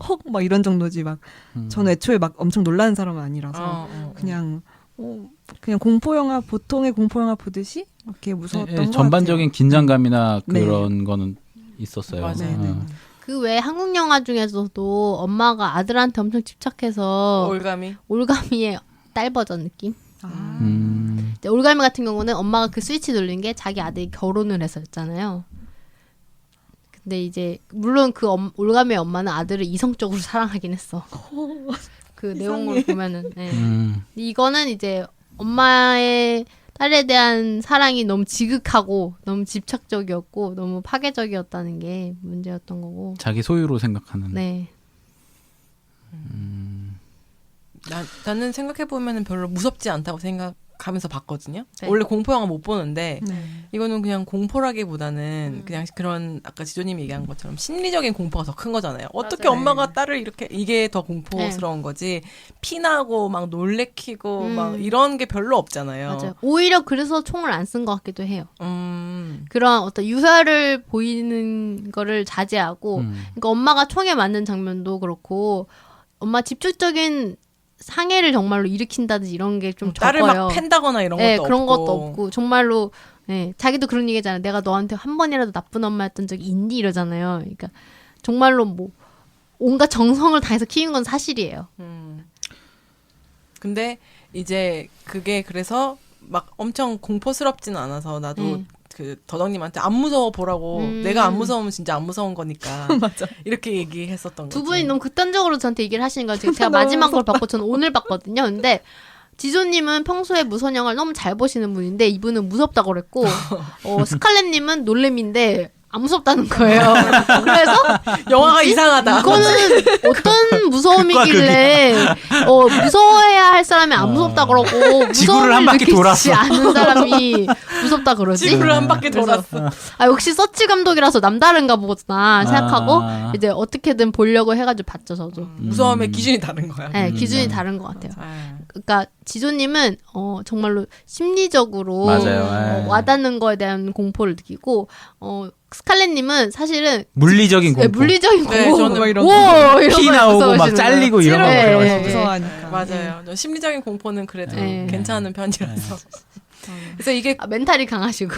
헉헉 막 이런 정도지 막 저는 애초에 막 엄청 놀라는 사람은 아니라서 그냥 공포 영화 보통의 공포 영화 보듯이 이렇게 무서웠던 것 전반적인 긴장감이나 네. 그런 거는 있었어요. 맞아요. 그 외에 한국 영화 중에서도 엄마가 아들한테 엄청 집착해서 올가미의 딸 버전 느낌? 이제 올가미 같은 경우는 엄마가 그 스위치 눌린 게 자기 아들이 결혼을 해서였잖아요. 근데 이제 물론 그 올가미의 엄마는 아들을 이성적으로 사랑하긴 했어. 그 내용을 보면은 네. 이거는 이제 엄마의 딸에 대한 사랑이 너무 지극하고 너무 집착적이었고 너무 파괴적이었다는 게 문제였던 거고. 자기 소유로 생각하는. 네. 나는 생각해보면 별로 무섭지 않다고 생각하면서 봤거든요. 네. 원래 공포 영화 못 보는데 네. 이거는 그냥 공포라기보다는 그냥 그런 아까 지조님이 얘기한 것처럼 심리적인 공포가 더 큰 거잖아요. 어떻게 맞아요. 엄마가 딸을 이렇게 이게 더 공포스러운 거지 피나고 막 놀래키고 막 이런 게 별로 없잖아요. 맞아요. 오히려 그래서 총을 안 쓴 것 같기도 해요. 그런 어떤 유혈을 보이는 거를 자제하고 그러니까 엄마가 총에 맞는 장면도 그렇고 엄마 집중적인 상해를 정말로 일으킨다든지 이런 게 좀 적어요. 딸을 막 팬다거나 이런 것도 네, 없고. 그런 것도 없고 정말로 네, 자기도 그런 얘기잖아요. 내가 너한테 한 번이라도 나쁜 엄마였던 적이 있니 이러잖아요. 그러니까 정말로 뭐 온갖 정성을 다해서 키운 건 사실이에요. 근데 이제 그게 그래서 막 엄청 공포스럽지는 않아서 나도 네. 그 더덕님한테 안 무서워 보라고 내가 안 무서우면 진짜 안 무서운 거니까 이렇게 얘기했었던 거지. 두 분이 너무 극단적으로 저한테 얘기를 하시는 거예요. 제가 마지막 걸 봤고 저는 오늘 봤거든요. 근데 지조님은 평소에 무서운 영화를 너무 잘 보시는 분인데 이분은 무섭다고 그랬고 스칼렛님은 놀램인데 안 무섭다는 거예요. 그래서 영화가 이상하다. 이거는 어떤 무서움이길래 무서워해야 할 사람이 안 무섭다 그러고 지구를 한 무서움을 바퀴 느끼지 돌았어. 않은 사람이 무섭다 그러지? 지구를 한 바퀴 그래서 돌았어. 역시 서치 감독이라서 남다른가 보구나 생각하고 이제 어떻게든 보려고 해가지고 봤죠 저도. 무서움의 기준이 다른 거야. 네, 기준이 다른 것 같아요. 아, 그러니까 지조님은 정말로 심리적으로 맞아요. 와닿는 거에 대한 공포를 느끼고 스칼렛님은 사실은 물리적인 공포. 네, 물리적인 네, 공포 저는 이런 피 나오고 막 잘리고 이런 거 네, 무서워하시죠. 무서워하니까. 맞아요. 저 심리적인 공포는 그래도 네. 괜찮은 편이라서. 그래서 이게 멘탈이 강하시고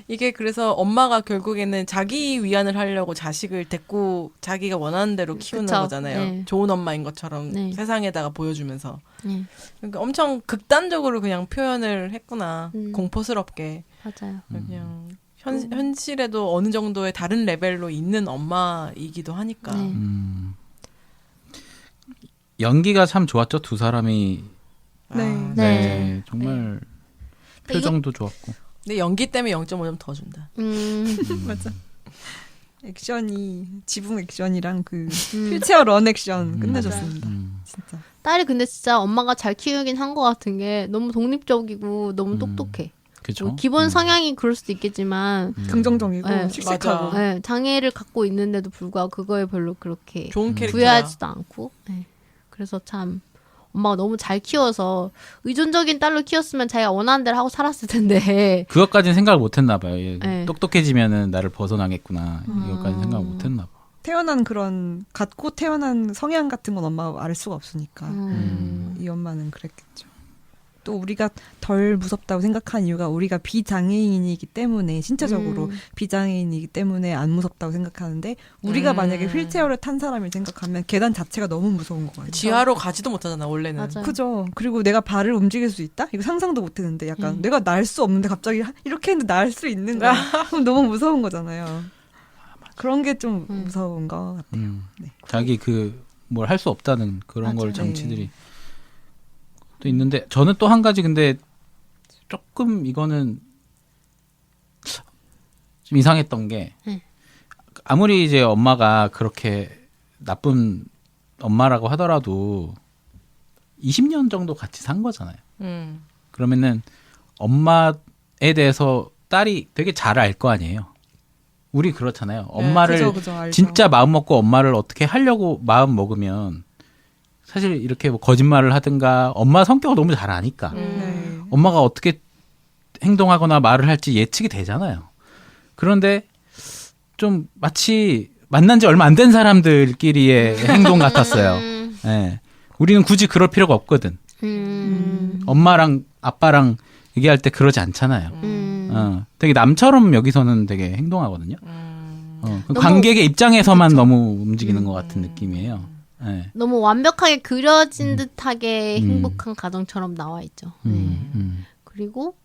이게 그래서 엄마가 결국에는 자기 위안을 하려고 자식을 데리고 자기가 원하는 대로 키우는 그쵸. 거잖아요. 네. 좋은 엄마인 것처럼 네. 세상에다가 보여주면서. 네, 그러니까 엄청 극단적으로 그냥 표현을 했구나. 공포스럽게. 맞아요. 그냥 현실에도 어느 정도의 다른 레벨로 있는 엄마이기도 하니까. 네. 연기가 참 좋았죠. 두 사람이. 네. 네. 정말 네. 표정도 좋았고. 근데 연기 때문에 0.5점 더 준다. 맞아. 액션이 지붕 액션이랑 그 휠체어 런 액션 끝내줬습니다. 진짜. 딸이 근데 진짜 엄마가 잘 키우긴 한 것 같은 게 너무 독립적이고 너무 똑똑해. 그죠? 뭐 기본 성향이 그럴 수도 있겠지만 긍정적이고 네. 씩씩하고. 맞아. 네, 장애를 갖고 있는데도 불구하고 그거에 별로 그렇게 좋은 캐릭터야. 부여하지도 않고. 네. 그래서 참 엄마가 너무 잘 키워서 의존적인 딸로 키웠으면 자기가 원하는 대로 하고 살았을 텐데. 그것까지는 생각을 못했나 봐요. 얘 네. 똑똑해지면은 나를 벗어나겠구나. 이것까지는 생각을 못했나 봐. 태어난 그런 갖고 태어난 성향 같은 건 엄마가 알 수가 없으니까 이 엄마는 그랬겠죠. 또 우리가 덜 무섭다고 생각한 이유가 우리가 비장애인이기 때문에 신체적으로 비장애인이기 때문에 안 무섭다고 생각하는데 우리가 만약에 휠체어를 탄 사람을 생각하면 계단 자체가 너무 무서운 거예요. 지하로 가지도 못하잖아 원래는. 맞아요. 그죠. 그리고 내가 발을 움직일 수 있다? 이거 상상도 못 했는데 약간 내가 날 수 없는데 갑자기 이렇게 했는데 날 수 있는 거야. 그럼 너무 무서운 거잖아요. 그런 게 좀 무서운 것 같아요. 네. 자기 그 뭘 할 수 없다는 그런 걸 맞아요. 장치들이 또 있는데 저는 또 한 가지 근데 조금 이거는 좀 이상했던 게 아무리 이제 엄마가 그렇게 나쁜 엄마라고 하더라도 20년 정도 같이 산 거잖아요. 그러면은 엄마에 대해서 딸이 되게 잘 알 거 아니에요. 우리 그렇잖아요. 엄마를 그죠, 알죠. 진짜 마음 먹고 엄마를 어떻게 하려고 마음 먹으면 사실 이렇게 뭐 거짓말을 하든가 엄마 성격을 너무 잘 아니까 네. 엄마가 어떻게 행동하거나 말을 할지 예측이 되잖아요. 그런데 좀 마치 만난 지 얼마 안 된 사람들끼리의 행동 같았어요. 예. 우리는 굳이 그럴 필요가 없거든. 엄마랑 아빠랑 얘기할 때 그러지 않잖아요. 되게 남처럼 여기서는 되게 행동하거든요. 그 관객의 입장에서만 너무 움직이는 것 같은 느낌이에요. 네. 너무 완벽하게 그려진 듯하게 행복한 가정처럼 나와 있죠. 네. 그리고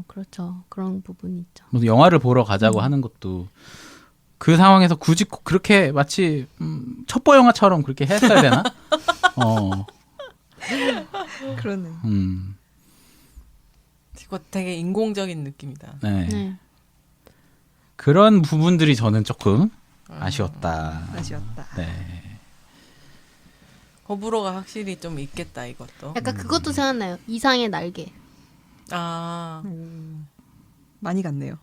그렇죠. 그런 부분이 있죠. 무슨 영화를 보러 가자고 하는 것도 그 상황에서 굳이 꼭 그렇게 마치 첩보 영화처럼 그렇게 했어야 되나? 그러네. 이거 되게 인공적인 느낌이다. 네. 네. 그런 부분들이 저는 조금 아쉬웠다. 아쉬웠다. 네. 호불호가 확실히 좀 있겠다 이것도. 약간 그것도 생각나요. 이상의 날개. 아 많이 갔네요.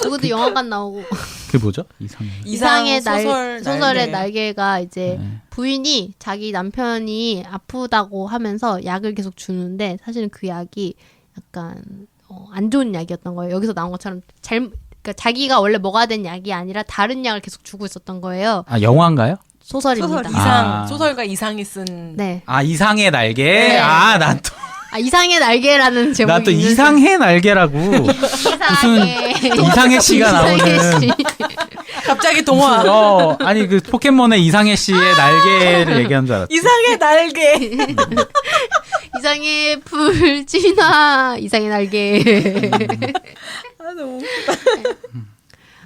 그것도 영화관 나오고 그게 뭐죠? 이상해. 이상의 소설 소설의 날개. 날개가 이제 네. 부인이 자기 남편이 아프다고 하면서 약을 계속 주는데 사실은 그 약이 약간 안 좋은 약이었던 거예요. 여기서 나온 것처럼 그러니까 자기가 원래 먹어야 된 약이 아니라 다른 약을 계속 주고 있었던 거예요. 아 영화인가요? 소설입니다. 소설 이상 아. 소설가 이상이 쓴. 네. 아 이상의 날개. 네. 아 난 또 이상의 날개라는 제목이 나 또 있는데 이상의 날개라고 이상의 이상의 씨가 나오는 이상의 씨. 갑자기 동화. 아니 그 포켓몬의 이상의 씨의 날개를 얘기한 줄 알았어. 이상의 날개. 이상의 불진화 이상의 날개. 아 너무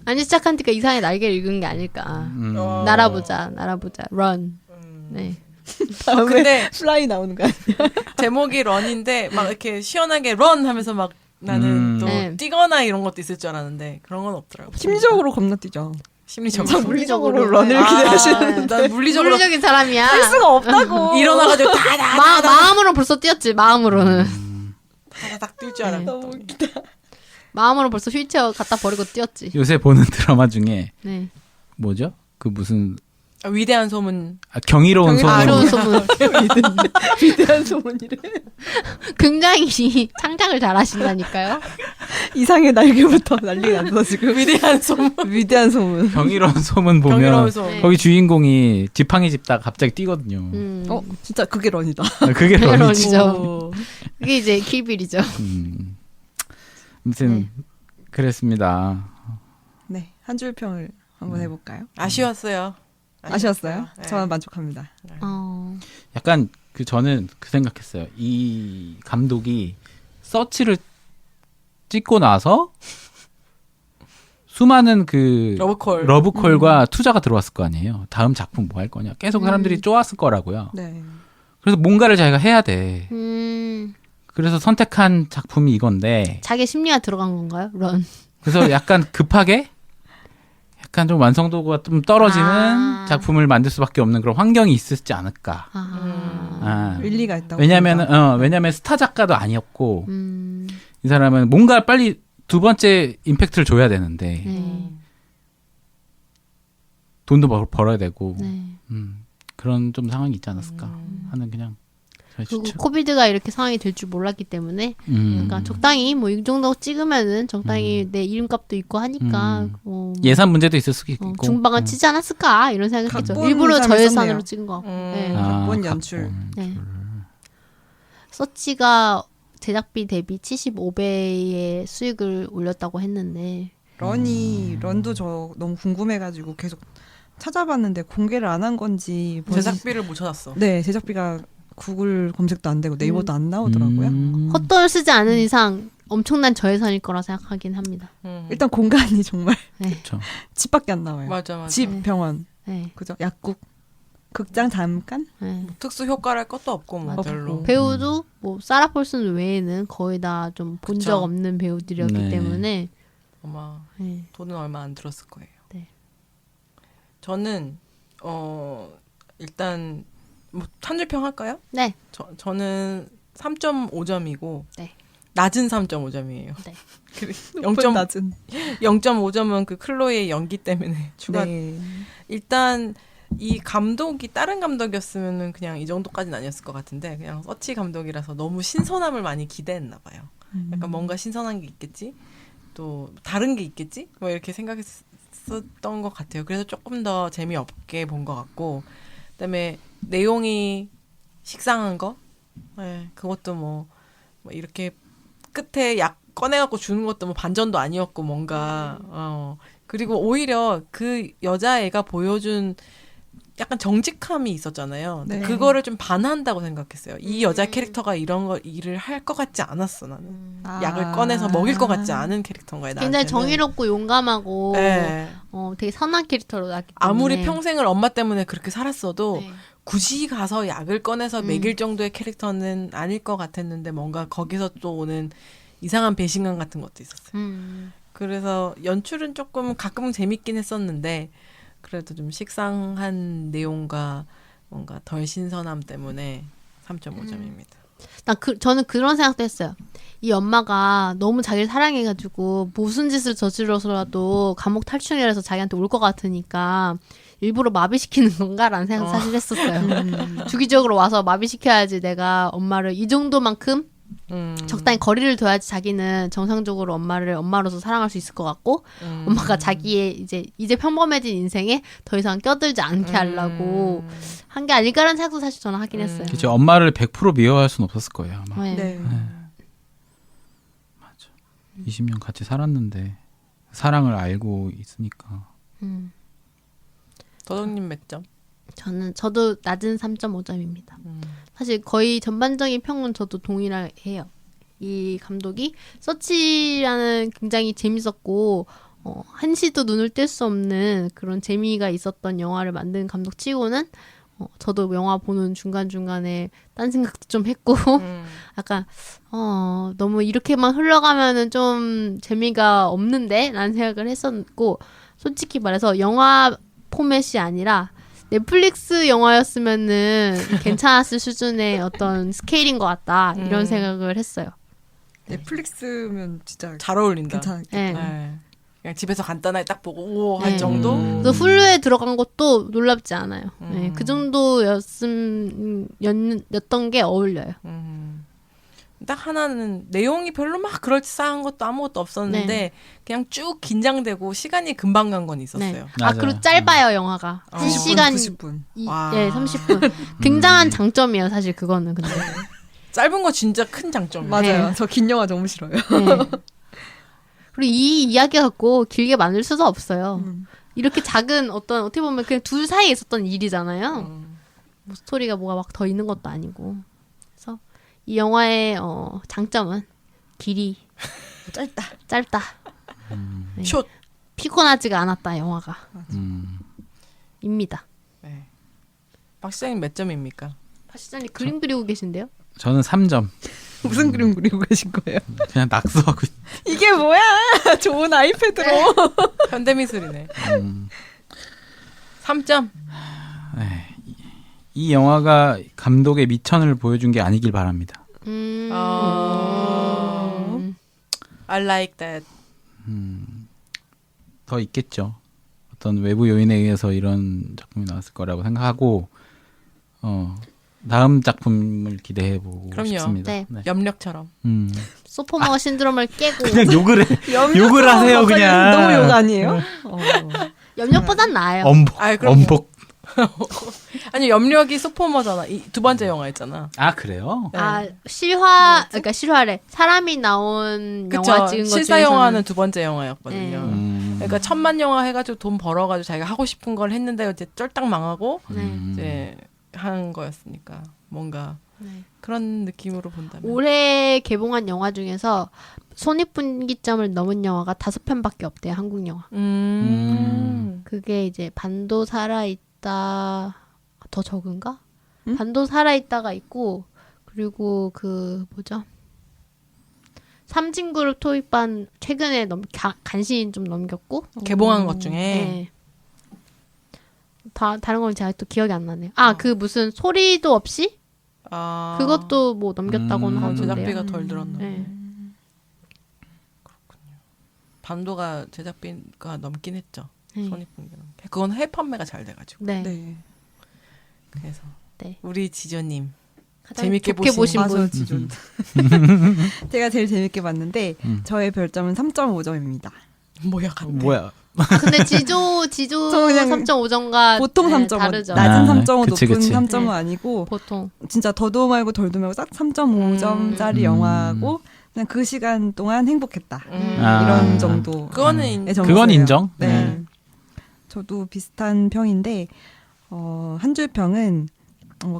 아니 시작하니까 이상의 날개를 읽은 게 아닐까. 날아보자 run. 네. 근데 플라이 나오는 거 아니야? 제목이 런인데 막 이렇게 시원하게 런 하면서 막 나는 또 네. 뛰거나 이런 것도 있을 줄 알았는데 그런 건 없더라고. 심리적으로 겁나 뛰죠. 심리적으로. 물리적으로 런을 기대하시는 난 물리적으로 물리적인 사람이야. 할 수가 없다고. 일어나가지고 다다다닥 마음으로 벌써 뛰었지. 마음으로는. 뛸 줄 알았는데. 너무 웃기다. 마음으로 벌써 휠체어 갖다 버리고 뛰었지. 요새 보는 드라마 중에 네. 뭐죠? 그 무슨 위대한 소문. 경이로운 새로운 소문. 소문. 위대한 소문이래. 굉장히 창작을 잘하신다니까요. 이상의 날개부터 난리가 났어 지금. 위대한 소문. 위대한 소문. 경이로운 소문 보면 경이로운 소문. 네. 거기 주인공이 지팡이 짚다가 갑자기 뛰거든요. 진짜 그게 런이다. 그게 그게 런이지. 런이죠. 그게 이제 킬빌이죠. 아무튼 그랬습니다. 네, 한 줄 평을 한번 해볼까요? 아쉬웠어요. 아쉬웠어요? 네. 저는 만족합니다. 약간 저는 그 생각했어요. 이 감독이 서치를 찍고 나서 수많은 그 러브콜과 투자가 들어왔을 거 아니에요. 다음 작품 뭐 할 거냐. 계속 사람들이 쪼았을 거라고요. 네. 그래서 뭔가를 자기가 해야 돼. 음. 그래서 선택한 작품이 이건데. 자기 심리가 들어간 건가요? 런. 그래서 약간 급하게 약간 좀 완성도가 좀 떨어지는 작품을 만들 수밖에 없는 그런 환경이 있었지 않을까. 일리가 있다고. 왜냐면 스타 작가도 아니었고 이 사람은 뭔가 빨리 두 번째 임팩트를 줘야 되는데 돈도 벌어야 되고 그런 좀 상황이 있지 않았을까 하는 그냥 그리고 코비드가 이렇게 상황이 될 줄 몰랐기 때문에 그러니까 적당히 뭐 이 정도 찍으면은 적당히 내 이름값도 있고 하니까 예산 문제도 있을 수 있고 중방은 치지 않았을까 이런 생각했죠. 각본 일부러 잘 저예산으로 썼네요. 찍은 거 같고. 네. 각본 연출. 네. 서치가 제작비 대비 75배의 수익을 올렸다고 했는데 런도 저 너무 궁금해가지고 계속 찾아봤는데 공개를 안 한 건지 제작비를 못 찾았어. 네, 제작비가 구글 검색도 안 되고 네이버도 안 나오더라고요. 헛돈을 쓰지 않은 이상 엄청난 저예산일 거라 생각하긴 합니다. 일단 공간이 정말 그렇죠. 집밖에 안 나와요. 맞아. 집, 병원, 네. 그죠? 약국, 극장 잠깐. 네. 특수 효과를 할 것도 없고 뭐 별로. 배우도 뭐 사라 폴슨 외에는 거의 다 좀 본 적 그쵸. 없는 배우들이었기 네. 때문에 아마 네. 돈은 얼마 안 들었을 거예요. 네. 저는 일단 뭐 한줄평 할까요? 네. 저는 3.5점이고 네. 낮은 3.5점이에요. 네. 0.5점은 그 클로이의 연기 때문에 추가. 네. 일단 이 감독이 다른 감독이었으면은 그냥 이 정도까지는 아니었을 것 같은데 그냥 서치 감독이라서 너무 신선함을 많이 기대했나 봐요. 약간 뭔가 신선한 게 있겠지, 또 다른 게 있겠지, 뭐 이렇게 생각했었던 것 같아요. 그래서 조금 더 재미없게 본 것 같고, 그다음에 내용이 식상한 거, 네, 그것도 뭐 이렇게 끝에 약 꺼내갖고 주는 것도 뭐 반전도 아니었고 뭔가 그리고 오히려 그 여자애가 보여준 약간 정직함이 있었잖아요. 네. 그거를 좀 반한다고 생각했어요. 이 여자 캐릭터가 이런 거 일을 할 것 같지 않았어 나는. 약을 꺼내서 먹일 것 같지 않은 캐릭터인 거예요. 굉장히 나한테는. 정의롭고 용감하고 네. 되게 선한 캐릭터로 나왔기 때문에 아무리 평생을 엄마 때문에 그렇게 살았어도 네. 굳이 가서 약을 꺼내서 먹일 정도의 캐릭터는 아닐 것 같았는데 뭔가 거기서 또 오는 이상한 배신감 같은 것도 있었어요. 그래서 연출은 조금 가끔은 재밌긴 했었는데 그래도 좀 식상한 내용과 뭔가 덜 신선함 때문에 3.5점입니다. 저는 그런 생각도 했어요. 이 엄마가 너무 자기를 사랑해가지고 무슨 짓을 저질러서라도 감옥 탈출이라서 자기한테 올 것 같으니까 일부러 마비시키는 건가라는 생각 사실 했었어요. 주기적으로 와서 마비시켜야지 내가 엄마를 이 정도만큼 적당히 거리를 둬야지 자기는 정상적으로 엄마를 엄마로서 사랑할 수 있을 것 같고 엄마가 자기의 이제 평범해진 인생에 더 이상 껴들지 않게 하려고 한 게 아닐까라는 생각도 사실 저는 하긴 했어요. 그렇죠. 엄마를 100% 미워할 수는 없었을 거예요. 아마. 네. 네. 맞아. 20년 같이 살았는데 사랑을 알고 있으니까. 도덕님 몇 점? 저도 낮은 3.5점입니다. 사실 거의 전반적인 평은 저도 동일해요. 이 감독이 서치라는 굉장히 재밌었고 한시도 눈을 뗄 수 없는 그런 재미가 있었던 영화를 만든 감독 치고는 저도 영화 보는 중간중간에 딴 생각도 좀 했고 약간 너무 이렇게만 흘러가면은 좀 재미가 없는데? 라는 생각을 했었고 솔직히 말해서 영화 포맷이 아니라 넷플릭스 영화였으면은 괜찮았을 수준의 어떤 스케일인 것 같다 이런 생각을 했어요. 넷플릭스면 진짜 잘 어울린다. 괜찮겠다. 네. 네. 그냥 집에서 간단하게 딱 보고 오 할 네. 정도? 그래서 훌루에 들어간 것도 놀랍지 않아요. 네, 그 정도였던 게 어울려요. 딱 하나는 내용이 별로 막 그럴싸한 것도 아무것도 없었는데 네. 그냥 쭉 긴장되고 시간이 금방 간 건 있었어요. 네. 맞아요. 그리고 짧아요 영화가. 90분, 1시간 90분. 와. 30분. 굉장한 장점이에요 사실 그거는 근데. 짧은 거 진짜 큰 장점이에요. 맞아요. 저 긴 영화 너무 싫어요. 네. 그리고 이 이야기 갖고 길게 만들 수도 없어요. 이렇게 작은 어떻게 보면 그냥 둘 사이에 있었던 일이잖아요. 뭐 스토리가 뭐가 막 더 있는 것도 아니고. 그래서 이 영화의 장점은 길이. 짧다. 네. 숏. 피곤하지가 않았다 영화가. 입니다. 네. 박 시장님 몇 점입니까? 박 시장님 그림 그리고 계신데요? 저는 3점. 무슨 그림 그리고 계신 거예요? 그냥 낙서하고 이게 뭐야? 좋은 아이패드로. 현대미술이네. 3점. 네. 이 영화가 감독의 미천을 보여준 게 아니길 바랍니다. I like that. 더 있겠죠. 어떤 외부 요인에 의해서 이런 작품이 나왔을 거라고 생각하고 다음 작품을 기대해 보고 그럼요. 싶습니다. 네. 염력처럼. 소포머 신드롬을 깨고 그냥 욕을 해. 욕을 하세요 그냥. 너무 욕 아니에요? 염력보단 나아요. 엄복. 아이, 그럼요. 엄복. 아니 염력이 소포머잖아. 이 두 번째 영화였잖아. 아 그래요? 아 실화 그러니까 실화래 사람이 나온 영화 찍은 것 실사 중에서는 영화는 두 번째 영화였거든요. 네. 그러니까 1000만 영화 해가지고 돈 벌어가지고 자기가 하고 싶은 걸 했는데 이제 쫄딱 망하고 네. 이제 한 거였으니까 뭔가 네. 그런 느낌으로 본다면. 올해 개봉한 영화 중에서 손익분기점을 넘은 영화가 5편밖에 없대요. 한국 영화. 그게 이제 반도 살아있다 더 적은가? 반도 살아있다가 있고 그리고 그 뭐죠? 삼진그룹 토익반 최근에 간신히 좀 넘겼고 개봉한 것 중에 네. 다른 건 제가 또 기억이 안 나네요. 아 그 무슨 소리도 없이 그것도 뭐 넘겼다고는 하던데요. 제작비가 덜 들었나. 네. 반도가 제작비가 넘긴 했죠. 네. 손익분기점. 그건 해외 판매가 잘 돼가지고. 네. 네. 그래서 네. 우리 지조님 가장 재밌게 좋게 보신 맞아요, 분. 지존. 제가 제일 재밌게 봤는데 저의 별점은 3.5점입니다. 뭐야 같아. 뭐야? 근데 지조 저 그냥 3.5점과 보통 네, 3.5, 다르죠. 낮은 아, 3.5, 그치, 높은 그치. 3.5 네. 아니고 보통 진짜 더도 말고 덜도 말고 딱 3.5점짜리 영화고 그냥 그 시간 동안 행복했다. 아. 이런 정도. 그거는 그건 인정. 네. 저도 비슷한 평인데 한 줄 평은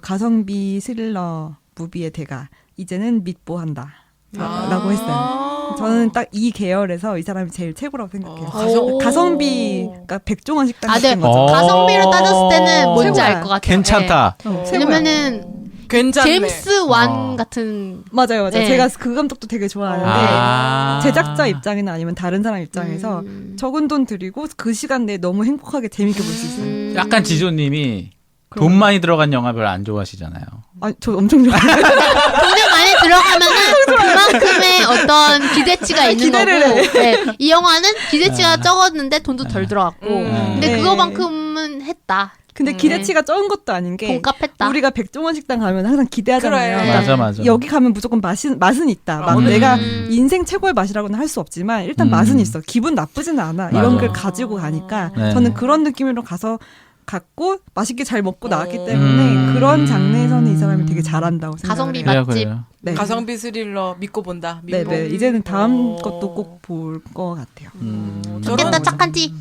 가성비 스릴러 무비의 대가 이제는 믿보한다 라고 했어요. 저는 딱 이 계열에서 이 사람이 제일 최고라고 생각해요. 가성비, 그러니까 백종원 식당 아, 네. 같은 거죠. 가성비로 따졌을 때는 뭔지 최고야. 알 것 같아요. 괜찮다. 네. 최고야. 왜냐면은 괜찮네. 제임스 완 같은 맞아요. 네. 제가 그 감독도 되게 좋아하는데 아. 제작자 입장이나 아니면 다른 사람 입장에서 적은 돈 들이고 그 시간 내에 너무 행복하게 재밌게 볼 수 있어요. 약간 지조님이 돈 많이 들어간 영화 별로 안 좋아하시잖아요. 아, 저 엄청 좋아해요. 돈이 많이 들어가면은 그만큼의 어떤 기대치가 있는 기대를 거고 해. 네. 이 영화는 기대치가 적었는데 돈도 덜 들어갔고 근데 네. 그거만큼은 했다. 근데 기대치가 적은 것도 아닌 게 돈값했다. 우리가 백종원 식당 가면 항상 기대하잖아요. 그래. 그러니까 맞아. 여기 가면 무조건 맛은 있다. 막 내가 인생 최고의 맛이라고는 할 수 없지만 일단 맛은 있어. 기분 나쁘지는 않아. 이런 맞아. 걸 가지고 가니까 네. 저는 그런 느낌으로 갔고 맛있게 잘 먹고 나왔기 때문에 그런 장르에서는 이 사람이 되게 잘한다고 가성비 생각해요. 맛집. 그래요. 네. 가성비 스릴러 믿고 본다. 믿고. 네네. 이제는 다음 것도 꼭 볼 것 같아요. 좋겠다 착한 티.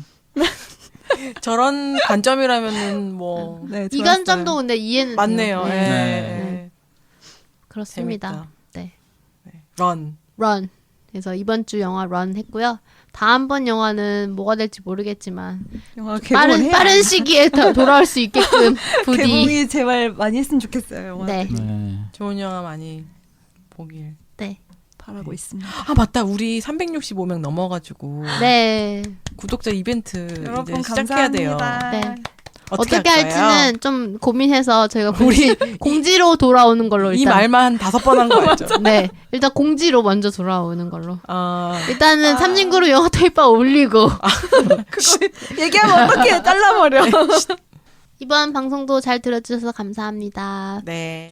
저런 관점이라면은 뭐 네, 이 좋았어요. 관점도 근데 이해는 맞네요. 돼요. 예. 네. 그렇습니다. 재밌다. 네. 런. 런. 그래서 이번 주 영화 런 했고요. 다음번 영화는 뭐가 될지 모르겠지만 영화 개봉을 해야 빠른 시기에 돌아올 수 있게끔 부디 개봉이 제발 많이 했으면 좋겠어요. 영화. 네. 네. 좋은 영화 많이 보길. 네. 바라고 있습니다. 아 맞다. 우리 365명 넘어가지고 네. 구독자 이벤트 여러분 이제 시작해야 돼요. 감사합니다. 네. 어떻게 어떻게 할까요? 할지는 좀 고민해서 저희가 공지로 돌아오는 걸로 이 일단 말만 5번 한 거 알죠? 네. 일단 공지로 먼저 돌아오는 걸로. 아, 일단은 삼진그룹 영화 토익바 올리고 그거 얘기하면 어떻게 잘라버려. 이번 방송도 잘 들어주셔서 감사합니다. 네.